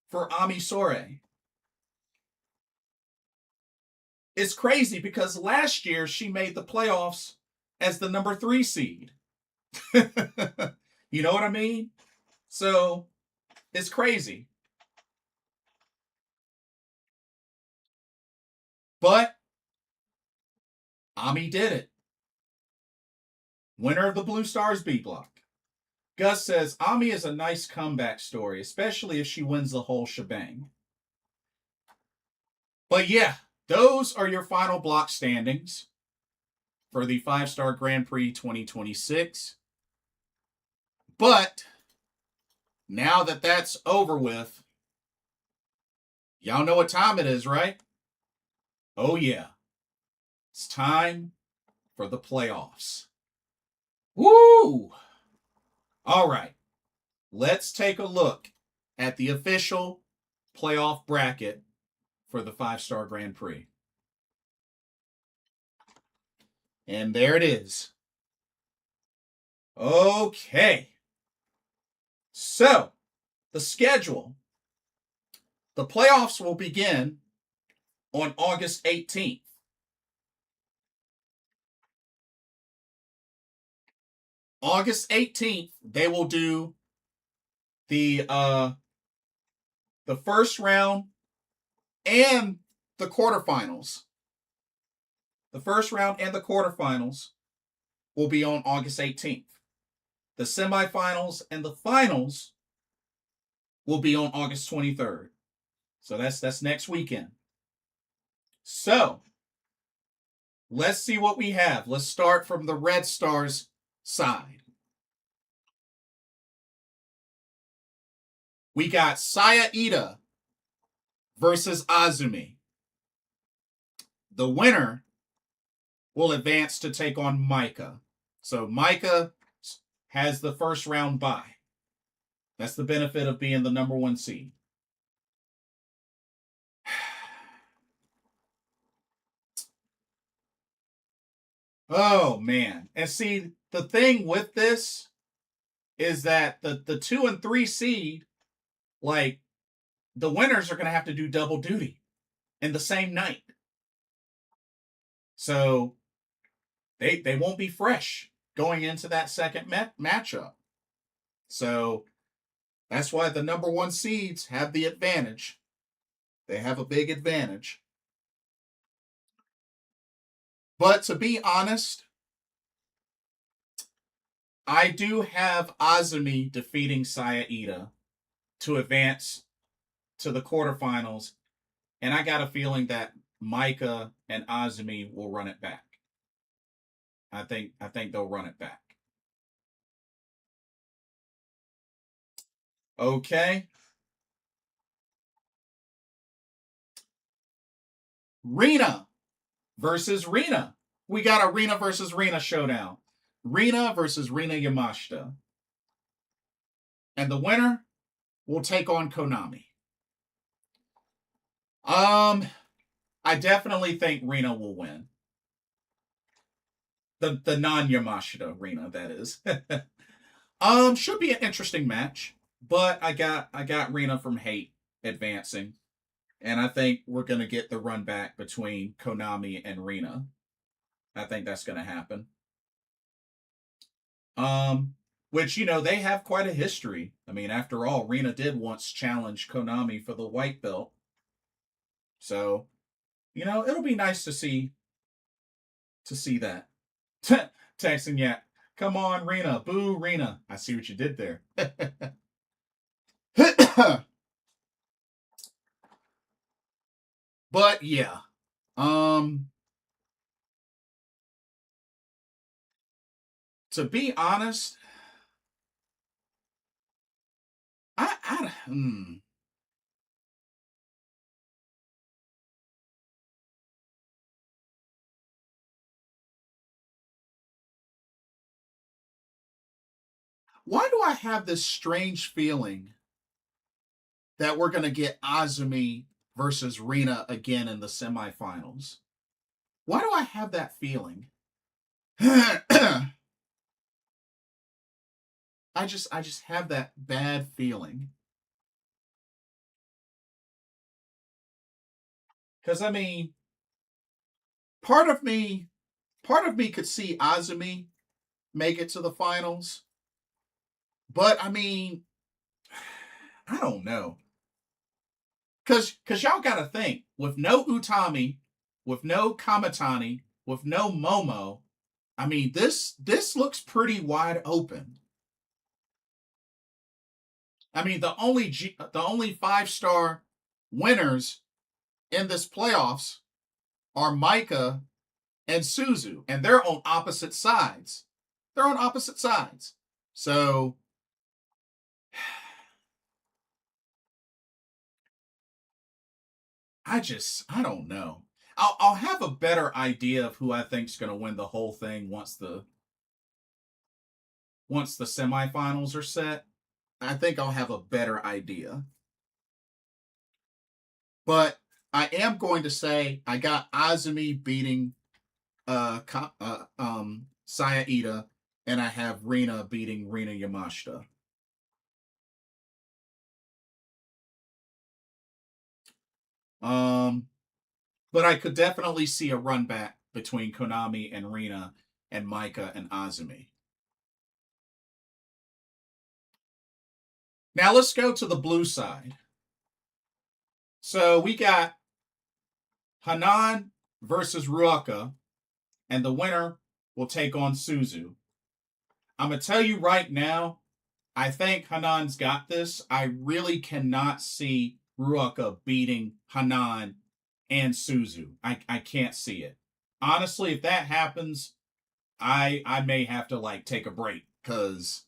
for Ami Sourei. It's crazy because last year she made the playoffs as the number 3 seed. You know what I mean? So, it's crazy. But Ami did it. Winner of the Blue Stars B block. Gus says, Ami is a nice comeback story, especially if she wins the whole shebang. But yeah, those are your final block standings for the 5-Star Grand Prix 2026. But now that that's over with, y'all know what time it is, right? Oh yeah. It's time for the playoffs. Woo! All right. Let's take a look at the official playoff bracket for the 5-Star Grand Prix. And there it is. Okay. So, the schedule. The playoffs will begin on August 18th. August 18th, they will do the first round and the quarterfinals. The first round and the quarterfinals will be on August 18th. The semifinals and the finals will be on August 23rd. So that's next weekend. So, let's see what we have. Let's start from the Red Stars side. We got Saya Ida versus Azumi. The winner will advance to take on Micah. So Micah has the first round bye. That's the benefit of being the number 1 seed. Oh, man. And see, the thing with this is that the 2 and 3 seed, like, the winners are going to have to do double duty in the same night. So they won't be fresh going into that second matchup. So that's why the number 1 seeds have the advantage. They have a big advantage. But to be honest, I do have Azumi defeating Sayaida to advance to the quarterfinals, and I got a feeling that Micah and Azumi will run it back. I think they'll run it back. Okay. Rina versus Rina. We got a Rina versus Rina showdown. Rina versus Rina Yamashita. And the winner will take on Konami. I definitely think Rina will win. The non-Yamashita Rina, that is. Should be an interesting match, but I got Rina from Hate advancing, and I think we're gonna get the run back between Konami and Rina. I think that's gonna happen. Which, you know, they have quite a history. I mean, after all, Rina did once challenge Konami for the white belt. So, you know, it'll be nice to see that. Texting yet. Come on, Rina. Boo, Rina. I see what you did there. But yeah. To be honest, why do I have this strange feeling that we're going to get Azumi versus Rina again in the semifinals? Why do I have that feeling? I just have that bad feeling. Because I mean, part of me could see Azumi make it to the finals. But I mean, I don't know. Cause y'all gotta think, with no Utami, with no Kamatani, with no Momo, I mean this looks pretty wide open. I mean the only 5-star winners in this playoffs are Micah and Sooooo, and they're on opposite sides. So I don't know. I'll have a better idea of who I think's going to win the whole thing once the semifinals are set. I think I'll have a better idea. But I am going to say I got Azumi beating Sayaida, and I have Rina beating Rina Yamashita. But I could definitely see a run back between Konami and Rina and Micah and Azumi. Now let's go to the blue side. So we got Hanan versus Ruaka, and the winner will take on Sooooo. I'm going to tell you right now, I think Hanan's got this. I really cannot see Ruaka beating Hanan and Sooooo. I can't see it. Honestly, if that happens, I may have to like take a break, because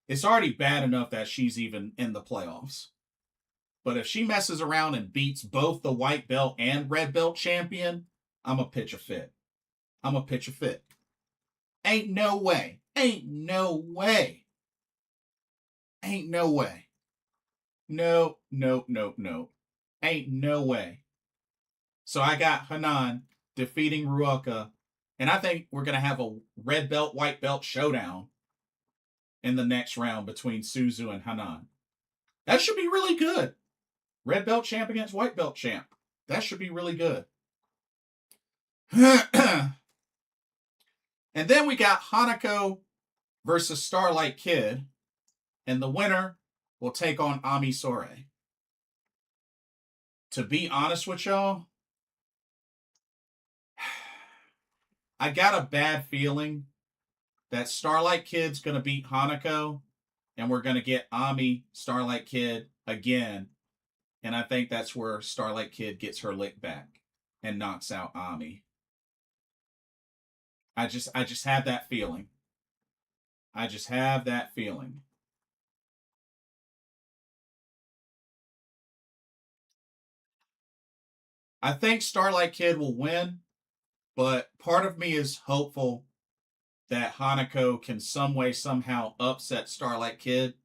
it's already bad enough that she's even in the playoffs. But if she messes around and beats both the white belt and red belt champion, I'm going to pitch a fit. I'm going to pitch a fit. Ain't no way. Ain't no way. Ain't no way. No, no, no, no. Ain't no way. So I got Hanan defeating Ruoka, and I think we're going to have a red belt, white belt showdown in the next round between Sooooo and Hanan. That should be really good. Red belt champ against white belt champ. That should be really good. And then we got Hanako versus Starlight Kid, and the winner will take on Ami Sourei. To be honest with y'all, I got a bad feeling that Starlight Kid's going to beat Hanako, and we're going to get Ami Starlight Kid again. And I think that's where Starlight Kid gets her lick back and knocks out Ami. I just have that feeling. I just have that feeling. I think Starlight Kid will win, but part of me is hopeful that Hanako can some way, somehow upset Starlight Kid,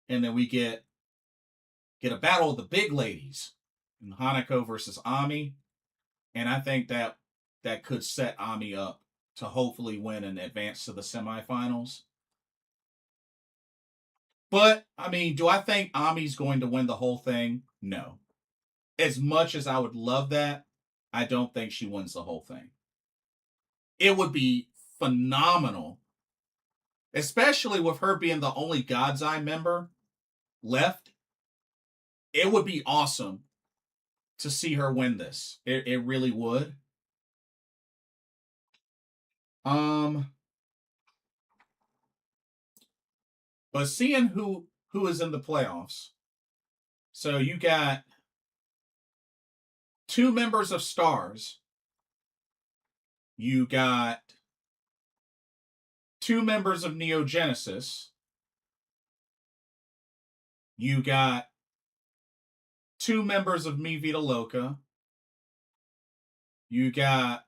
and then we get a battle of the big ladies, Hanako versus Ami, and I think that could set Ami up to hopefully win and advance to the semifinals. But, I mean, do I think Ami's going to win the whole thing? No. As much as I would love that, I don't think she wins the whole thing. It would be phenomenal, especially with her being the only God's Eye member left. It would be awesome to see her win this. It really would. But seeing who is in the playoffs, so you got 2 members of Stars. You got 2 members of Neo Genesis. You got 2 members of Mi Vida Loca. You got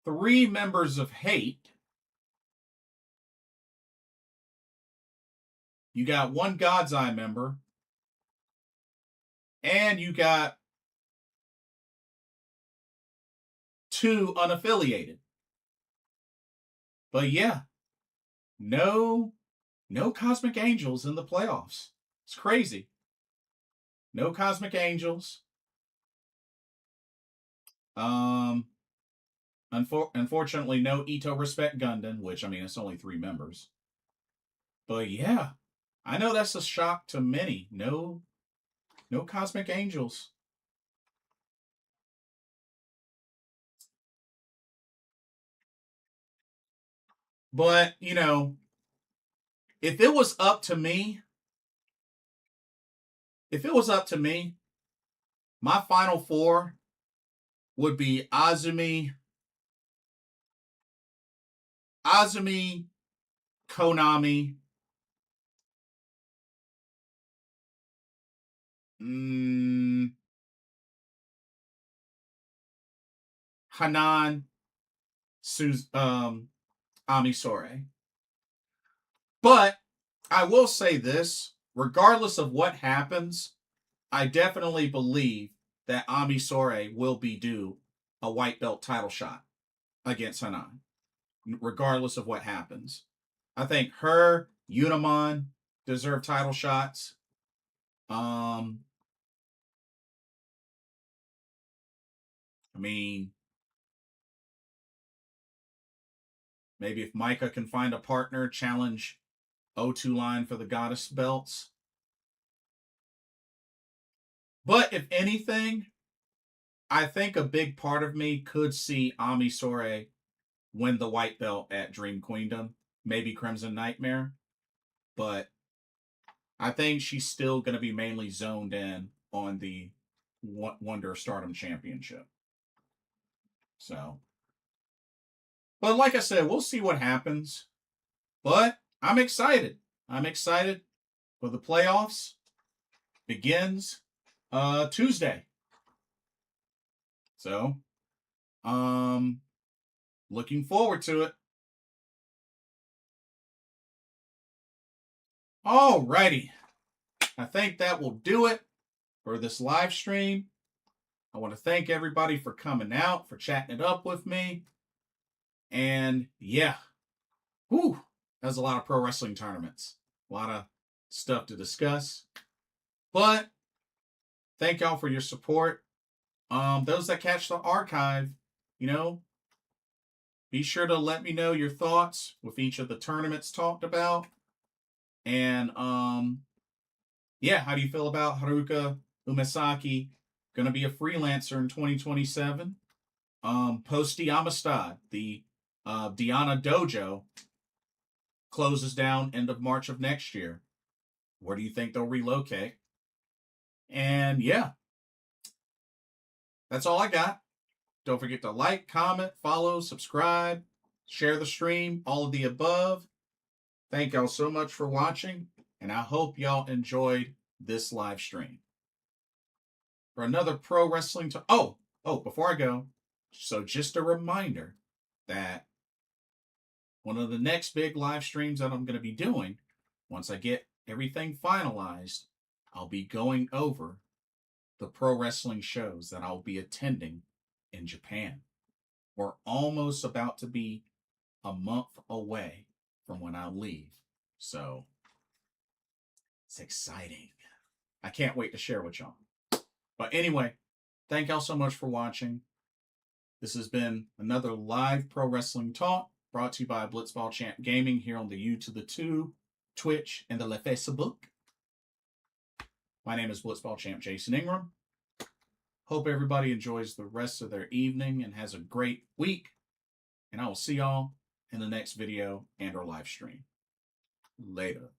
3 members of Hate. You got 1 God's Eye member. And you got 2 unaffiliated. But yeah, no Cosmic Angels in the playoffs. It's crazy. No Cosmic Angels. Unfortunately, no Ito Respect Gundam, which, I mean, it's only 3 members. But yeah, I know that's a shock to many. No Cosmic Angels. But, you know, if it was up to me, my final 4 would be Azumi, Konami, Hanan, Ami Sourei. But I will say this, regardless of what happens, I definitely believe that Ami Sourei will be due a white belt title shot against Hanan, regardless of what happens. I think her, Unimon deserve title shots. I mean, maybe if Micah can find a partner, challenge O2 Line for the Goddess belts. But if anything, I think a big part of me could see Ami Sourei win the white belt at Dream Queendom, maybe Crimson Nightmare. But I think she's still going to be mainly zoned in on the Wonder Stardom Championship. So, but like I said, we'll see what happens. But I'm excited. I'm excited for the playoffs. begins Tuesday. So, looking forward to it. Alrighty. I think that will do it for this live stream. I want to thank everybody for coming out, for chatting it up with me. And yeah, whew, that's a lot of pro wrestling tournaments. A lot of stuff to discuss. But thank y'all for your support. Those that catch the archive, be sure to let me know your thoughts with each of the tournaments talked about. And yeah, how do you feel about Haruka Umesaki going to be a freelancer in 2027? Post Amistad, the Diana Dojo closes down end of March of next year. Where do you think they'll relocate? And yeah, that's all I got. Don't forget to like, comment, follow, subscribe, share the stream, all of the above. Thank y'all so much for watching, and I hope y'all enjoyed this live stream. For another pro wrestling before I go, so just a reminder that one of the next big live streams that I'm going to be doing, once I get everything finalized, I'll be going over the pro wrestling shows that I'll be attending in Japan. We're almost about to be a month away from when I leave. So it's exciting. I can't wait to share with y'all. But anyway, thank y'all so much for watching. This has been another live pro wrestling talk brought to you by Blitzball Champ Gaming here on the YouTube, the Tube, Twitch, and the Facebook. My name is Blitzball Champ Jason Ingram. Hope everybody enjoys the rest of their evening and has a great week. And I will see y'all in the next video and or live stream. Later.